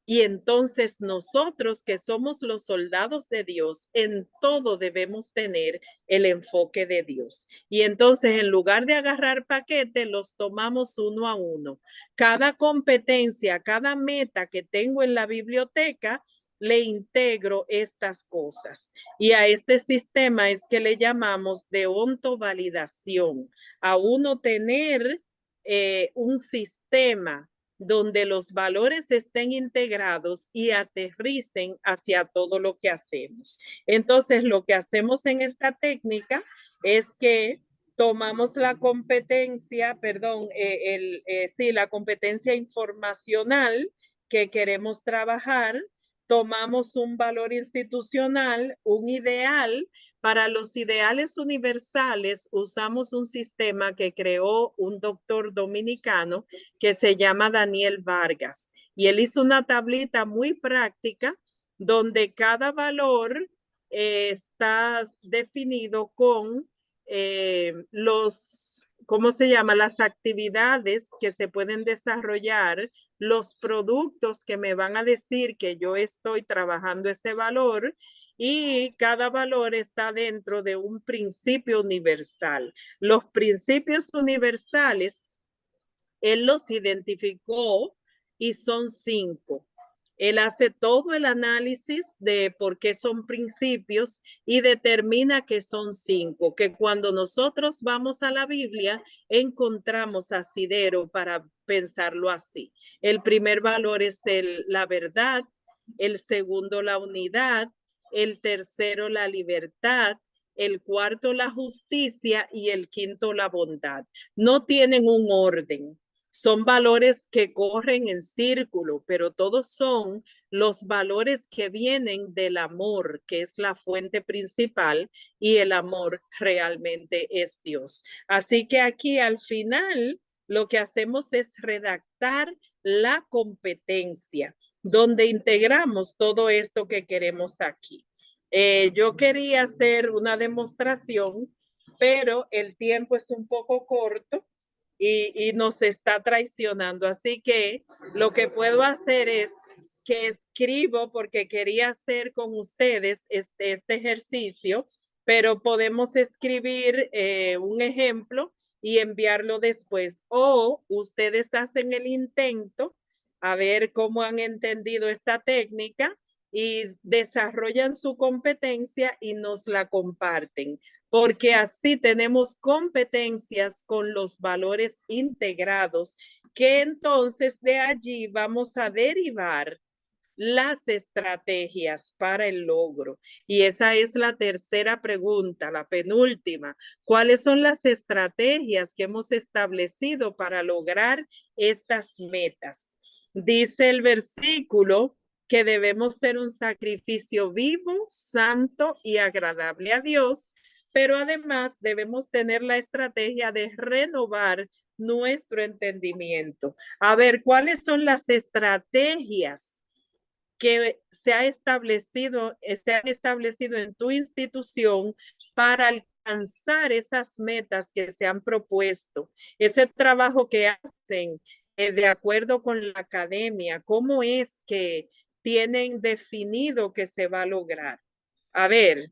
Y entonces nosotros, que somos los soldados de Dios, en todo debemos tener el enfoque de Dios. Y entonces, en lugar de agarrar paquetes, los tomamos uno a uno. Cada competencia, cada meta que tengo en la biblioteca, le integro estas cosas. Y a este sistema es que le llamamos de ontovalidación, a uno tener un sistema donde los valores estén integrados y aterricen hacia todo lo que hacemos. Entonces, lo que hacemos en esta técnica es que tomamos la competencia, la competencia informacional que queremos trabajar, tomamos un valor institucional, un ideal. Para los ideales universales usamos un sistema que creó un doctor dominicano que se llama Daniel Vargas. Y él hizo una tablita muy práctica donde cada valor está definido con ¿cómo se llama? Las actividades que se pueden desarrollar, los productos que me van a decir que yo estoy trabajando ese valor, y cada valor está dentro de un principio universal. Los principios universales, él los identificó y son 5. Él hace todo el análisis de por qué son principios y determina que son 5, que cuando nosotros vamos a la Biblia encontramos asidero para pensarlo así. El primer valor es la verdad, el segundo la unidad, el tercero la libertad, el cuarto la justicia y el quinto la bondad. No tienen un orden. Son valores que corren en círculo, pero todos son los valores que vienen del amor, que es la fuente principal, y el amor realmente es Dios. Así que aquí al final lo que hacemos es redactar la competencia, donde integramos todo esto que queremos aquí. Yo quería hacer una demostración, pero el tiempo es un poco corto. y nos está traicionando. Así que lo que puedo hacer es que escribo, porque quería hacer con ustedes este ejercicio, pero podemos escribir un ejemplo y enviarlo después. O ustedes hacen el intento a ver cómo han entendido esta técnica y desarrollan su competencia y nos la comparten, porque así tenemos competencias con los valores integrados, que entonces de allí vamos a derivar las estrategias para el logro. Y esa es la tercera pregunta, la penúltima. ¿Cuáles son las estrategias que hemos establecido para lograr estas metas? Dice el versículo que debemos ser un sacrificio vivo, santo y agradable a Dios, pero además debemos tener la estrategia de renovar nuestro entendimiento. A ver, ¿cuáles son las estrategias que se han establecido en tu institución para alcanzar esas metas que se han propuesto? Ese trabajo que hacen de acuerdo con la academia, ¿cómo es que tienen definido que se va a lograr? A ver.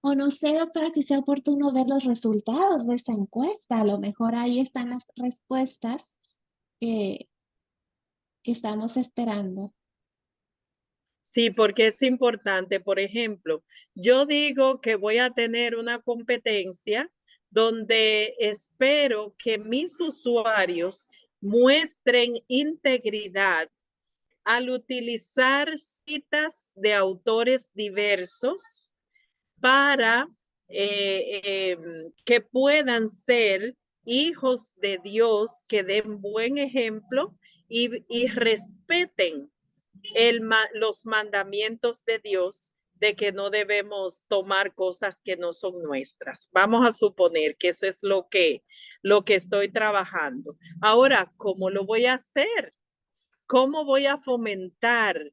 O no sé, doctora, si sea oportuno ver los resultados de esa encuesta. A lo mejor ahí están las respuestas que estamos esperando.
Sí, porque es importante. Por ejemplo, yo digo que voy a tener una competencia donde espero que mis usuarios muestren integridad al utilizar citas de autores diversos para que puedan ser hijos de Dios, que den buen ejemplo y respeten los mandamientos de Dios, de que no debemos tomar cosas que no son nuestras. Vamos a suponer que eso es lo que estoy trabajando. Ahora, ¿cómo lo voy a hacer? ¿Cómo voy a fomentar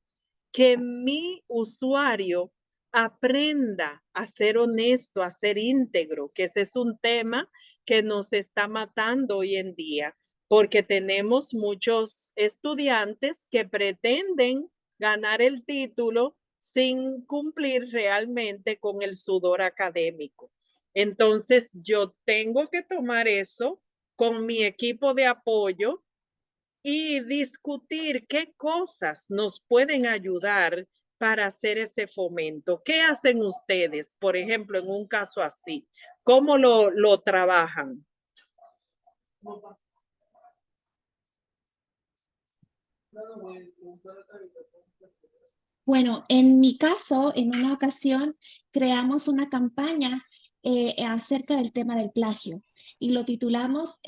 que mi usuario aprenda a ser honesto, a ser íntegro? Que ese es un tema que nos está matando hoy en día, porque tenemos muchos estudiantes que pretenden ganar el título sin cumplir realmente con el sudor académico. Entonces, yo tengo que tomar eso con mi equipo de apoyo y discutir qué cosas nos pueden ayudar para hacer ese fomento. ¿Qué hacen ustedes, por ejemplo, en un caso así? ¿Cómo lo trabajan?
Bueno, en mi caso, en una ocasión creamos una campaña acerca del tema del plagio y lo titulamos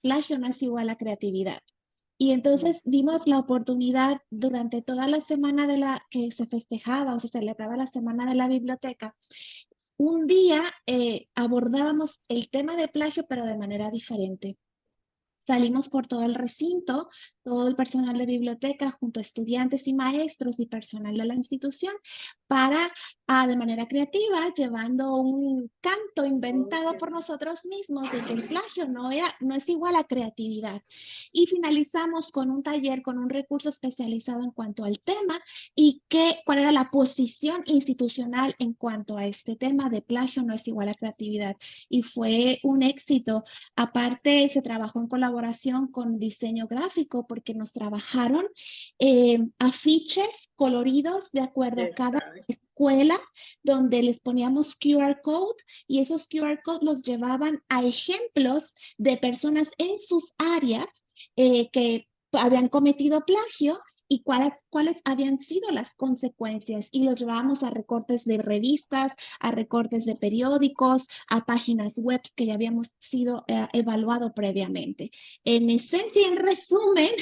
Plagio no es igual a creatividad. Y entonces dimos la oportunidad durante toda la semana que se festejaba o se celebraba la Semana de la Biblioteca. Un día abordábamos el tema de plagio, pero de manera diferente. Salimos por todo el recinto, todo el personal de biblioteca, junto a estudiantes y maestros y personal de la institución, para, de manera creativa, llevando un canto inventado por nosotros mismos de que el plagio no es igual a creatividad. Y finalizamos con un taller, con un recurso especializado en cuanto al tema y cuál era la posición institucional en cuanto a este tema de plagio no es igual a creatividad. Y fue un éxito. Aparte, se trabajó en colaboración con diseño gráfico, porque nos trabajaron afiches coloridos de acuerdo a cada escuela, donde les poníamos QR code y esos QR codes los llevaban a ejemplos de personas en sus áreas que habían cometido plagio y cuáles habían sido las consecuencias, y los llevábamos a recortes de revistas, a recortes de periódicos, a páginas web que ya habíamos sido evaluado previamente. En esencia, en resumen,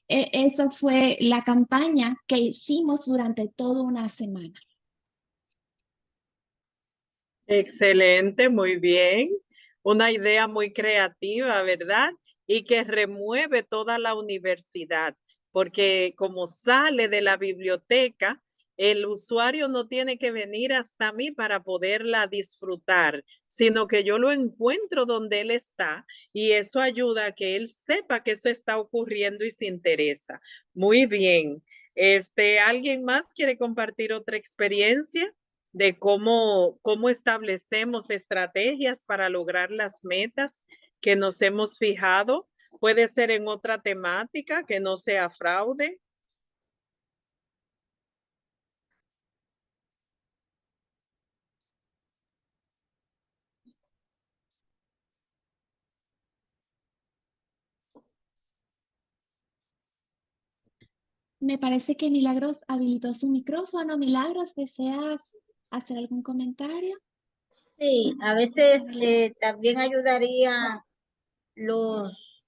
eso fue la campaña que hicimos durante toda una semana.
Excelente, muy bien. Una idea muy creativa, ¿verdad? Y que remueve toda la universidad. porque como sale de la biblioteca, el usuario no tiene que venir hasta mí para poderla disfrutar, sino que yo lo encuentro donde él está y eso ayuda a que él sepa que eso está ocurriendo y se interesa. Muy bien. ¿Alguien más quiere compartir otra experiencia de cómo establecemos estrategias para lograr las metas que nos hemos fijado? Puede ser en otra temática que no sea fraude.
Me parece que Milagros habilitó su micrófono. Milagros, ¿deseas hacer algún comentario?
Sí, a veces también ayudaría los,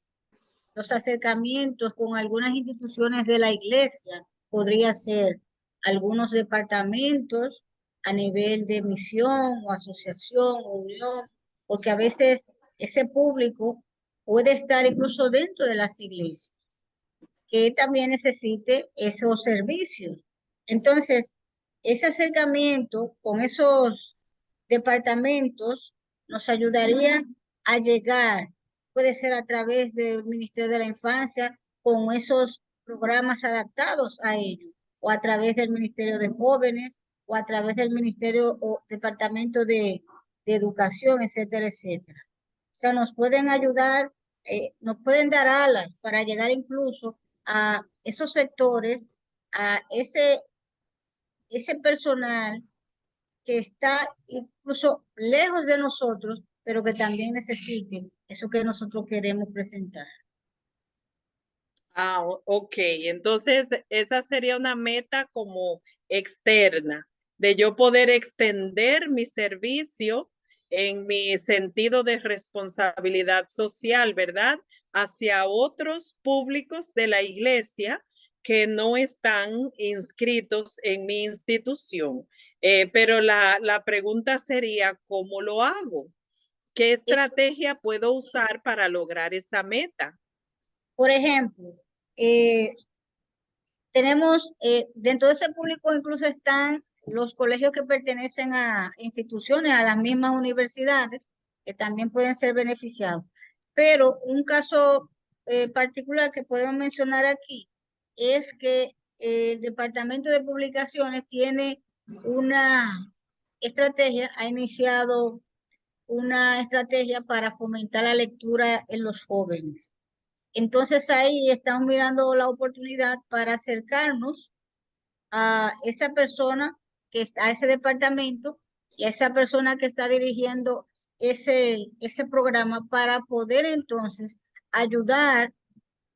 los acercamientos con algunas instituciones de la iglesia. Podría ser algunos departamentos a nivel de misión o asociación o unión, porque a veces ese público puede estar incluso dentro de las iglesias, que también necesite esos servicios. Entonces, ese acercamiento con esos departamentos nos ayudarían a llegar, puede ser a través del Ministerio de la Infancia, con esos programas adaptados a ellos, o a través del Ministerio de Jóvenes, o a través del Ministerio o Departamento de Educación, etcétera, etcétera. O sea, nos pueden ayudar, nos pueden dar alas para llegar incluso a esos sectores, a ese personal que está incluso lejos de nosotros, pero que también necesiten eso que nosotros queremos presentar.
Ok. Entonces, esa sería una meta como externa, de yo poder extender mi servicio en mi sentido de responsabilidad social, ¿verdad? Hacia otros públicos de la iglesia que no están inscritos en mi institución. Pero la pregunta sería, ¿cómo lo hago? ¿Qué estrategia puedo usar para lograr esa meta?
Por ejemplo, tenemos dentro de ese público incluso están los colegios que pertenecen a instituciones, a las mismas universidades, que también pueden ser beneficiados. Pero un caso particular que podemos mencionar aquí es que el Departamento de Publicaciones tiene una estrategia, ha iniciado una estrategia para fomentar la lectura en los jóvenes. Entonces ahí estamos mirando la oportunidad para acercarnos a esa persona que está, a ese departamento y a esa persona que está dirigiendo ese programa para poder entonces ayudar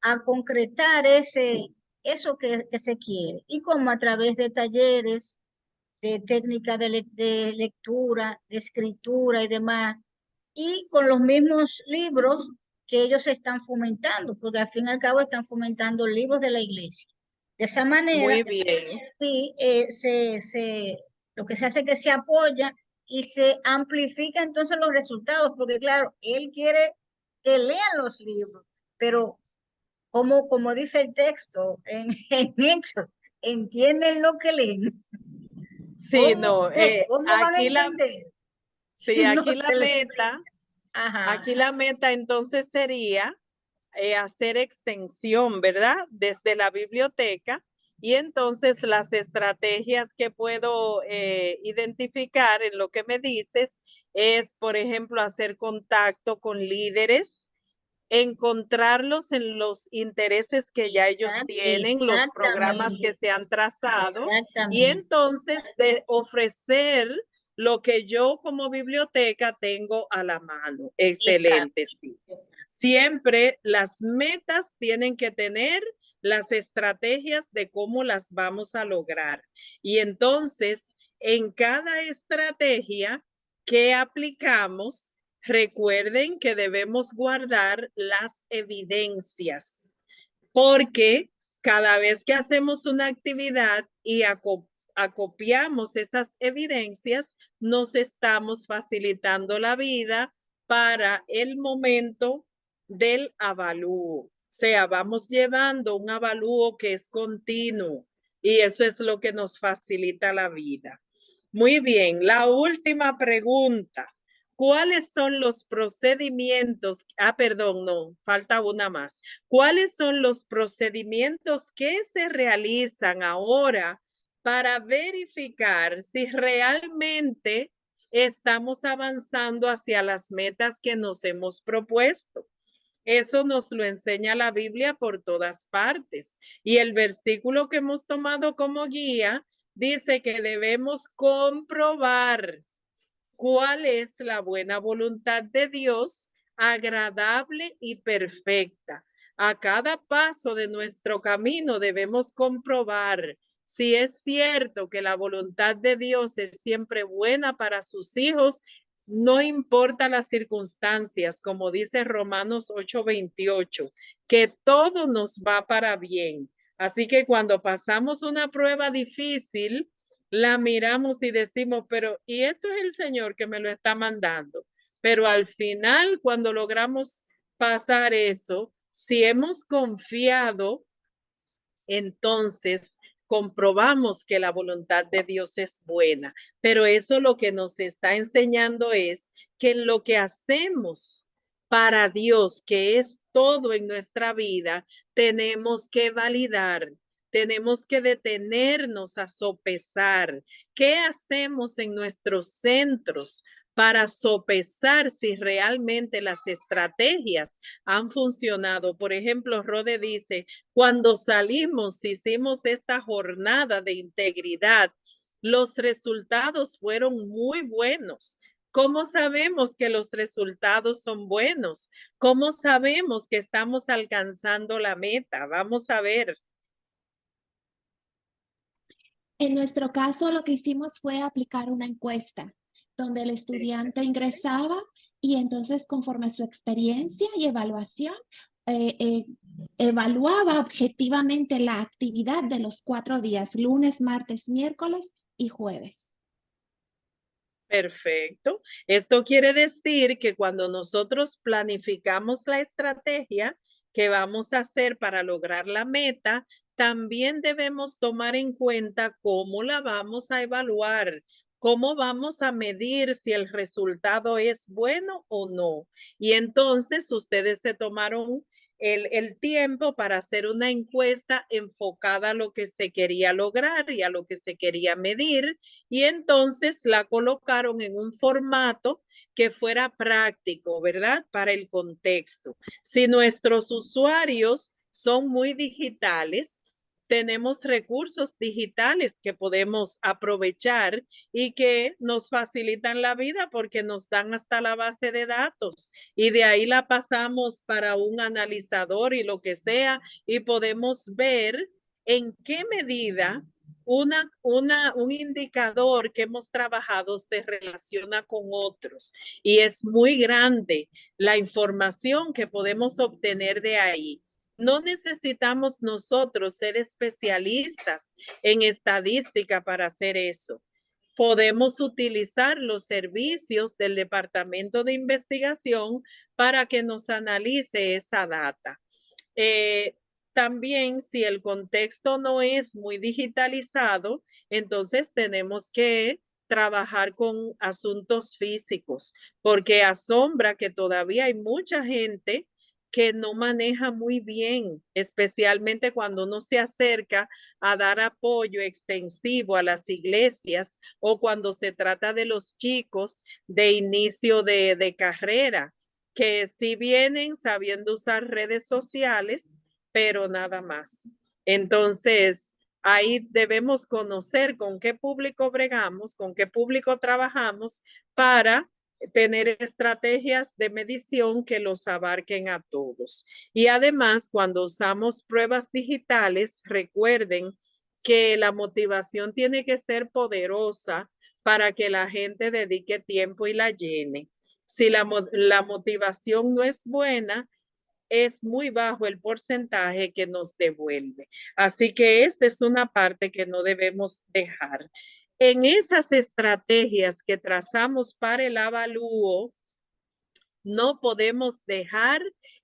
a concretar eso que se quiere. Y como a través de talleres, de técnica de lectura, de escritura y demás, y con los mismos libros que ellos están fomentando, porque al fin y al cabo están fomentando libros de la iglesia. De esa manera,
Muy bien.
sí, lo que se hace es que se apoya y se amplifica entonces los resultados, porque claro, él quiere que lean los libros, pero como dice el texto en Hechos, entienden lo que leen.
Sí, no,
¿Cómo van a
aquí la,
entender?
sí,
Si no
aquí la
se les...
meta,
Ajá.
aquí la meta entonces sería hacer extensión, ¿verdad? Desde la biblioteca y entonces las estrategias que puedo identificar en lo que me dices es, por ejemplo, hacer contacto con líderes, encontrarlos en los intereses que ya ellos tienen, los programas que se han trazado y entonces de ofrecer lo que yo como biblioteca tengo a la mano. Excelente. Sí. Siempre las metas tienen que tener las estrategias de cómo las vamos a lograr. Y entonces, en cada estrategia que aplicamos, recuerden que debemos guardar las evidencias, porque cada vez que hacemos una actividad y acopiamos esas evidencias, nos estamos facilitando la vida para el momento del avalúo. sea, vamos llevando un avalúo que es continuo y eso es lo que nos facilita la vida. Muy bien, la última pregunta. ¿Cuáles son los procedimientos? Perdón, no, falta una más. ¿Cuáles son los procedimientos que se realizan ahora para verificar si realmente estamos avanzando hacia las metas que nos hemos propuesto? Eso nos lo enseña la Biblia por todas partes. Y el versículo que hemos tomado como guía dice que debemos comprobar cuál es la buena voluntad de Dios, agradable y perfecta. A cada paso de nuestro camino debemos comprobar si es cierto que la voluntad de Dios es siempre buena para sus hijos, no importa las circunstancias, como dice Romanos 8:28, que todo nos va para bien. Así que cuando pasamos una prueba difícil, la miramos y decimos, pero ¿y esto es el Señor que me lo está mandando? Pero al final, cuando logramos pasar eso, si hemos confiado, entonces comprobamos que la voluntad de Dios es buena. Pero eso lo que nos está enseñando es que en lo que hacemos para Dios, que es todo en nuestra vida, tenemos que validar. Tenemos que detenernos a sopesar qué hacemos en nuestros centros para sopesar si realmente las estrategias han funcionado. Por ejemplo, Rode dice, cuando salimos, hicimos esta jornada de integridad, los resultados fueron muy buenos. ¿Cómo sabemos que los resultados son buenos? ¿Cómo sabemos que estamos alcanzando la meta? Vamos a ver.
En nuestro caso, lo que hicimos fue aplicar una encuesta donde el estudiante ingresaba y entonces conforme a su experiencia y evaluación, evaluaba objetivamente la actividad de los 4 días, lunes, martes, miércoles y jueves.
Perfecto. Esto quiere decir que cuando nosotros planificamos la estrategia que vamos a hacer para lograr la meta, también debemos tomar en cuenta cómo la vamos a evaluar, cómo vamos a medir si el resultado es bueno o no. Y entonces ustedes se tomaron el tiempo para hacer una encuesta enfocada a lo que se quería lograr y a lo que se quería medir, y entonces la colocaron en un formato que fuera práctico, ¿verdad? Para el contexto. Si nuestros usuarios son muy digitales, tenemos recursos digitales que podemos aprovechar y que nos facilitan la vida porque nos dan hasta la base de datos y de ahí la pasamos para un analizador y lo que sea y podemos ver en qué medida un indicador que hemos trabajado se relaciona con otros y es muy grande la información que podemos obtener de ahí. No necesitamos nosotros ser especialistas en estadística para hacer eso. Podemos utilizar los servicios del Departamento de Investigación para que nos analice esa data. También, si el contexto no es muy digitalizado, entonces tenemos que trabajar con asuntos físicos, porque asombra que todavía hay mucha gente que no maneja muy bien, especialmente cuando uno se acerca a dar apoyo extensivo a las iglesias o cuando se trata de los chicos de inicio de carrera, que sí vienen sabiendo usar redes sociales, pero nada más. Entonces, ahí debemos conocer con qué público bregamos, con qué público trabajamos para tener estrategias de medición que los abarquen a todos. Y además, cuando usamos pruebas digitales, recuerden que la motivación tiene que ser poderosa para que la gente dedique tiempo y la llene. Si la motivación no es buena, es muy bajo el porcentaje que nos devuelve. Así que esta es una parte que no debemos dejar. En esas estrategias que trazamos para el avalúo, no podemos dejar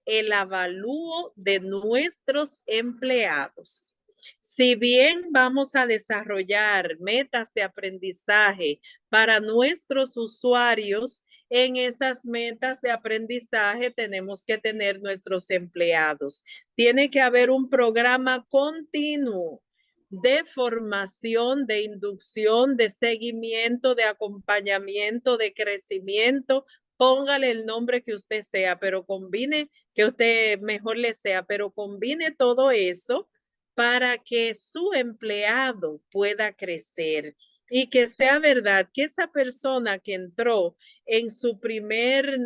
el avalúo de nuestros empleados. Si bien vamos a desarrollar metas de aprendizaje para nuestros usuarios, en esas metas de aprendizaje tenemos que tener nuestros empleados. Tiene que haber un programa continuo de formación, de inducción, de seguimiento, de acompañamiento, de crecimiento. Póngale el nombre que usted sea, pero combine, que usted mejor le sea, pero combine todo eso para que su empleado pueda crecer y que sea verdad que esa persona que entró en su primer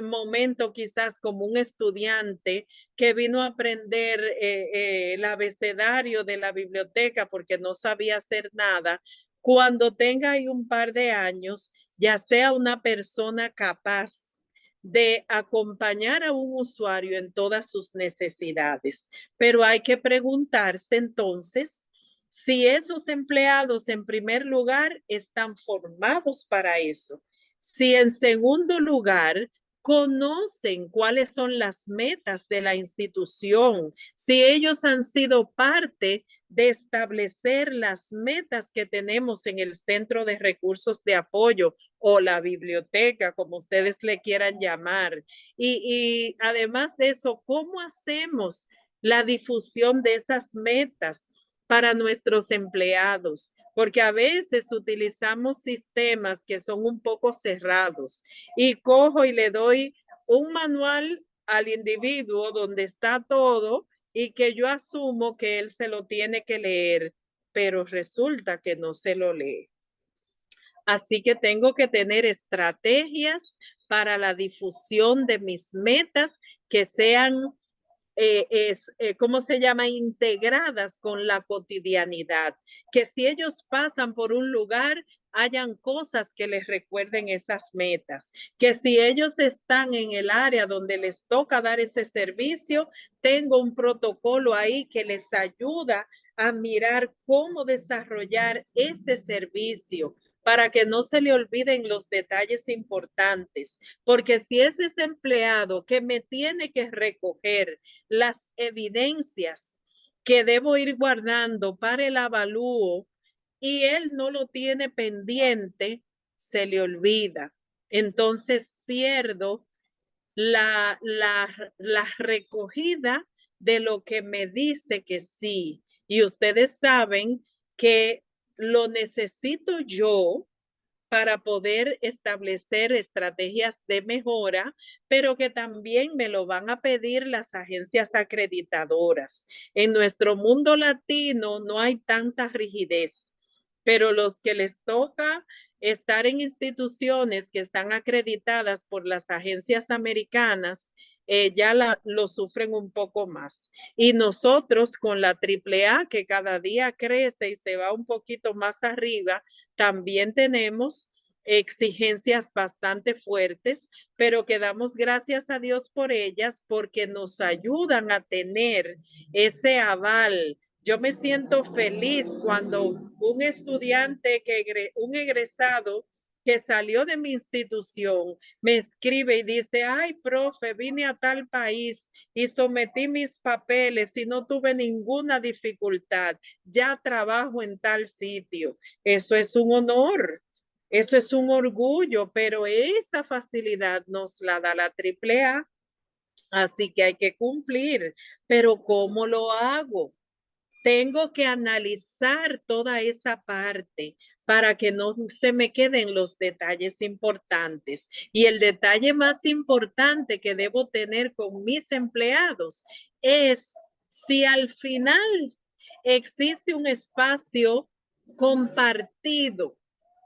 momento quizás como un estudiante que vino a aprender el abecedario de la biblioteca porque no sabía hacer nada, cuando tenga ahí un par de años, ya sea una persona capaz de acompañar a un usuario en todas sus necesidades. Pero hay que preguntarse entonces si esos empleados en primer lugar están formados para eso. Si en segundo lugar conocen cuáles son las metas de la institución, si ellos han sido parte de establecer las metas que tenemos en el Centro de Recursos de Apoyo o la biblioteca, como ustedes le quieran llamar. Y además de eso, ¿cómo hacemos la difusión de esas metas para nuestros empleados? Porque a veces utilizamos sistemas que son un poco cerrados y cojo y le doy un manual al individuo donde está todo y que yo asumo que él se lo tiene que leer, pero resulta que no se lo lee. Así que tengo que tener estrategias para la difusión de mis metas que sean ¿cómo se llama? Integradas con la cotidianidad. Que si ellos pasan por un lugar, hayan cosas que les recuerden esas metas. Que si ellos están en el área donde les toca dar ese servicio, tengo un protocolo ahí que les ayuda a mirar cómo desarrollar ese servicio para que no se le olviden los detalles importantes, porque si es ese empleado que me tiene que recoger las evidencias que debo ir guardando para el avalúo y él no lo tiene pendiente, se le olvida. Entonces pierdo la recogida de lo que me dice que sí. Y ustedes saben que lo necesito yo para poder establecer estrategias de mejora, pero que también me lo van a pedir las agencias acreditadoras. En nuestro mundo latino no hay tanta rigidez, pero los que les toca estar en instituciones que están acreditadas por las agencias americanas, ya lo sufren un poco más. Y nosotros con la AAA, que cada día crece y se va un poquito más arriba, también tenemos exigencias bastante fuertes, pero que damos gracias a Dios por ellas porque nos ayudan a tener ese aval. Yo me siento feliz cuando un estudiante, un egresado que salió de mi institución me escribe y dice, ay, profe, vine a tal país y sometí mis papeles y no tuve ninguna dificultad. Ya trabajo en tal sitio. Eso es un honor. Eso es un orgullo, pero esa facilidad nos la da la AAA. Así que hay que cumplir. Pero ¿cómo lo hago? Tengo que analizar toda esa parte para que no se me queden los detalles importantes. Y el detalle más importante que debo tener con mis empleados es si al final existe un espacio compartido,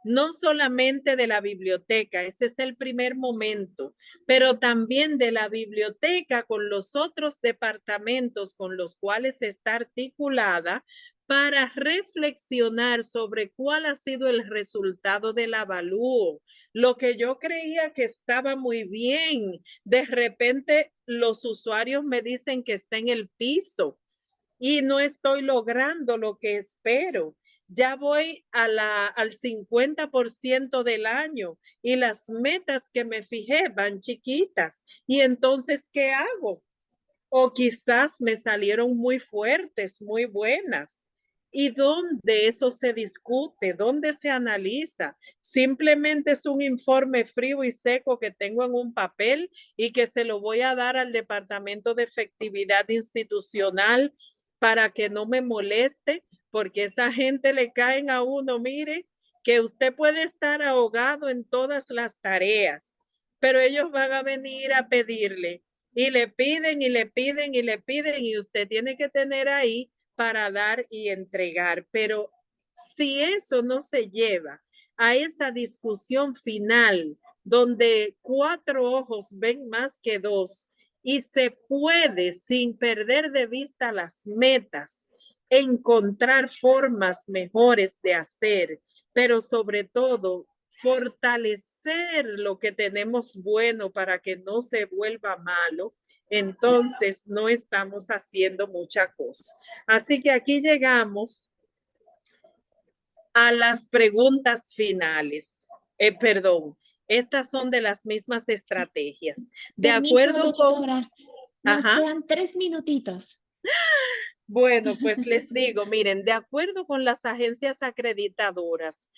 no solamente de la biblioteca, ese es el primer momento, pero también de la biblioteca con los otros departamentos con los cuales está articulada para reflexionar sobre cuál ha sido el resultado del avalúo. Lo que yo creía que estaba muy bien, de repente los usuarios me dicen que está en el piso y no estoy logrando lo que espero. Ya voy al 50% del año y las metas que me fijé van chiquitas. ¿Y entonces qué hago? O quizás me salieron muy fuertes, muy buenas. ¿Y dónde eso se discute? ¿Dónde se analiza? Simplemente es un informe frío y seco que tengo en un papel y que se lo voy a dar al Departamento de Efectividad Institucional para que no me moleste, porque esa gente le caen a uno, mire, que usted puede estar ahogado en todas las tareas, pero ellos van a venir a pedirle y le piden y le piden y le piden y usted tiene que tener ahí para dar y entregar. Pero si eso no se lleva a esa discusión final donde 4 ojos ven más que 2 y se puede, sin perder de vista las metas, encontrar formas mejores de hacer, pero sobre todo fortalecer lo que tenemos bueno para que no se vuelva malo, entonces no estamos haciendo mucha cosa. Así que aquí llegamos a las preguntas finales. Perdón, estas son de las mismas estrategias. De
Permiso,
acuerdo con...
doctora. Nos
Ajá.
quedan 3 minutitos.
Bueno, pues les digo, miren, de acuerdo con las agencias acreditadoras,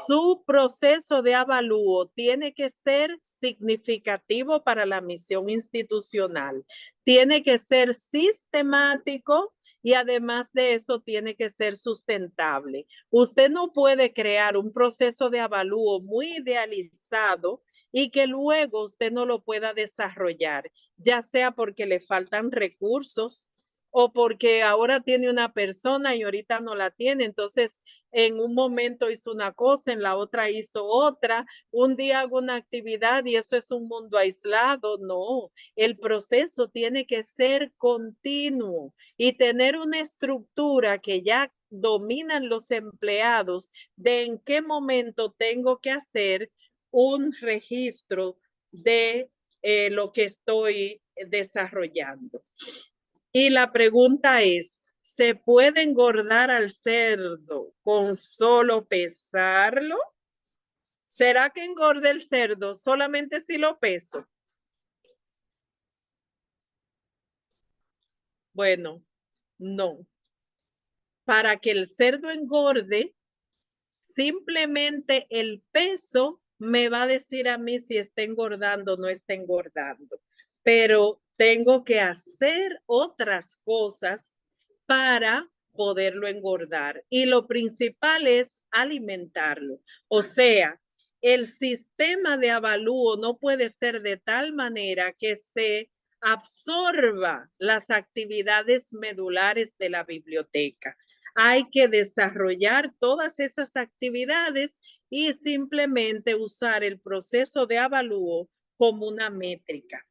su proceso de avalúo tiene que ser significativo para la misión institucional, tiene que ser sistemático y además de eso tiene que ser sustentable. Usted no puede crear un proceso de avalúo muy idealizado y que luego usted no lo pueda desarrollar, ya sea porque le faltan recursos, o porque ahora tiene una persona y ahorita no la tiene. Entonces, en un momento hizo una cosa, en la otra hizo otra. Un día hago una actividad y eso es un mundo aislado. No, el proceso tiene que ser continuo y tener una estructura que ya dominan los empleados de en qué momento tengo que hacer un registro de lo que estoy desarrollando. Y la pregunta es, ¿se puede engordar al cerdo con solo pesarlo? ¿Será que engorde el cerdo solamente si lo peso? Bueno, no. Para que el cerdo engorde, simplemente el peso me va a decir a mí si está engordando o no está engordando. Pero tengo que hacer otras cosas para poderlo engordar. Y lo principal es alimentarlo. O sea, el sistema de avalúo no puede ser de tal manera que se absorba las actividades medulares de la biblioteca. Hay que desarrollar todas esas actividades y simplemente usar el proceso de avalúo como una métrica.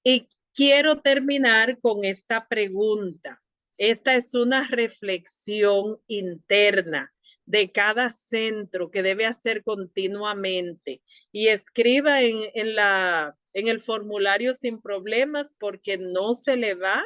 Y quiero terminar con esta pregunta. Esta es una reflexión interna de cada centro que debe hacer continuamente. Y escriba en el formulario sin problemas porque no se le va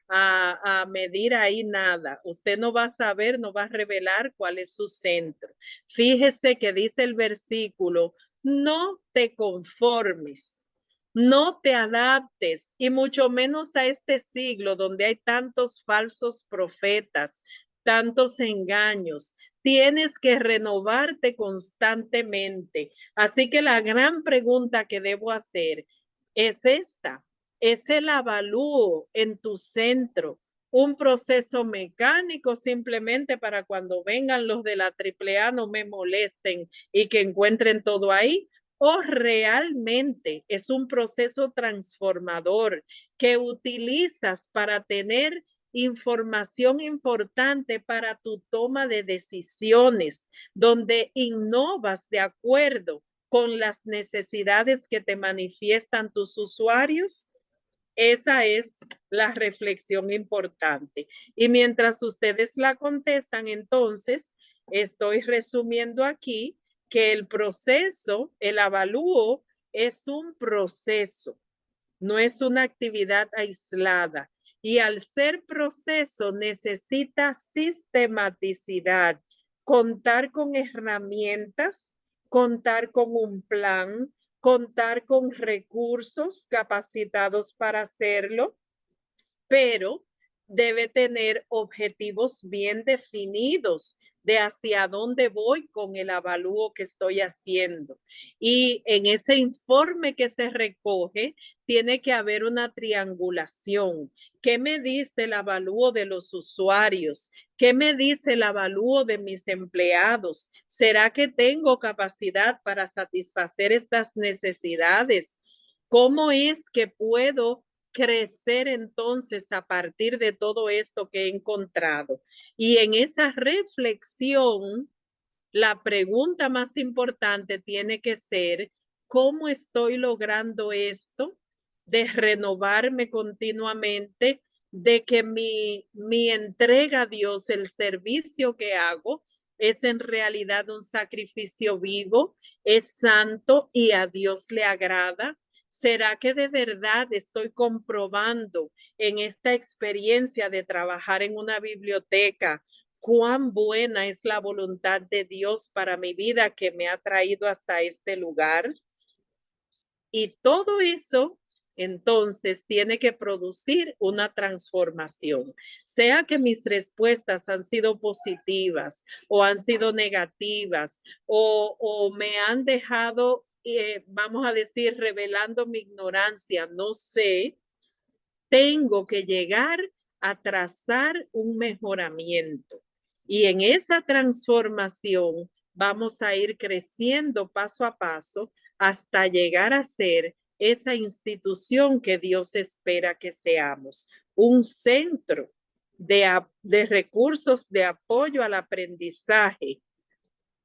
a medir ahí nada. Usted no va a saber, no va a revelar cuál es su centro. Fíjese que dice el versículo, no te conformes, no te adaptes y mucho menos a este siglo donde hay tantos falsos profetas, tantos engaños. Tienes que renovarte constantemente. Así que la gran pregunta que debo hacer es esta. ¿Es el avalúo en tu centro un proceso mecánico simplemente para cuando vengan los de la AAA no me molesten y que encuentren todo ahí? ¿O realmente es un proceso transformador que utilizas para tener información importante para tu toma de decisiones, donde innovas de acuerdo con las necesidades que te manifiestan tus usuarios? Esa es la reflexión importante. Y mientras ustedes la contestan, entonces, estoy resumiendo aquí que el proceso, el avalúo, es un proceso, no es una actividad aislada. Y al ser proceso necesita sistematicidad contar con herramientas, contar con un plan, contar con recursos capacitados para hacerlo, pero debe tener objetivos bien definidos de hacia dónde voy con el avalúo que estoy haciendo. Y en ese informe que se recoge, tiene que haber una triangulación. ¿Qué me dice el avalúo de los usuarios? ¿Qué me dice el avalúo de mis empleados? ¿Será que tengo capacidad para satisfacer estas necesidades? ¿Cómo es que puedo crecer entonces a partir de todo esto que he encontrado? Y en esa reflexión, la pregunta más importante tiene que ser, ¿cómo estoy logrando esto de renovarme continuamente, de que mi entrega a Dios, el servicio que hago, es en realidad un sacrificio vivo, es santo y a Dios le agrada? ¿Será que de verdad estoy comprobando en esta experiencia de trabajar en una biblioteca cuán buena es la voluntad de Dios para mi vida que me ha traído hasta este lugar? Y todo eso entonces tiene que producir una transformación, sea que mis respuestas han sido positivas o han sido negativas o me han dejado, vamos a decir, revelando mi ignorancia, no sé. Tengo que llegar a trazar un mejoramiento. Y en esa transformación vamos a ir creciendo paso a paso hasta llegar a ser esa institución que Dios espera que seamos, un centro de recursos de apoyo al aprendizaje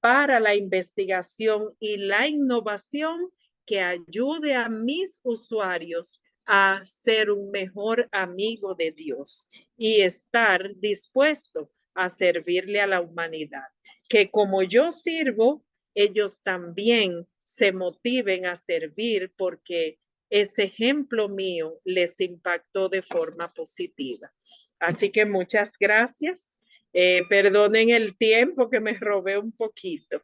para la investigación y la innovación que ayude a mis usuarios a ser un mejor amigo de Dios y estar dispuesto a servirle a la humanidad. Que como yo sirvo, ellos también se motiven a servir porque ese ejemplo mío les impactó de forma positiva. Así que muchas gracias. Perdonen el tiempo que me robé un poquito.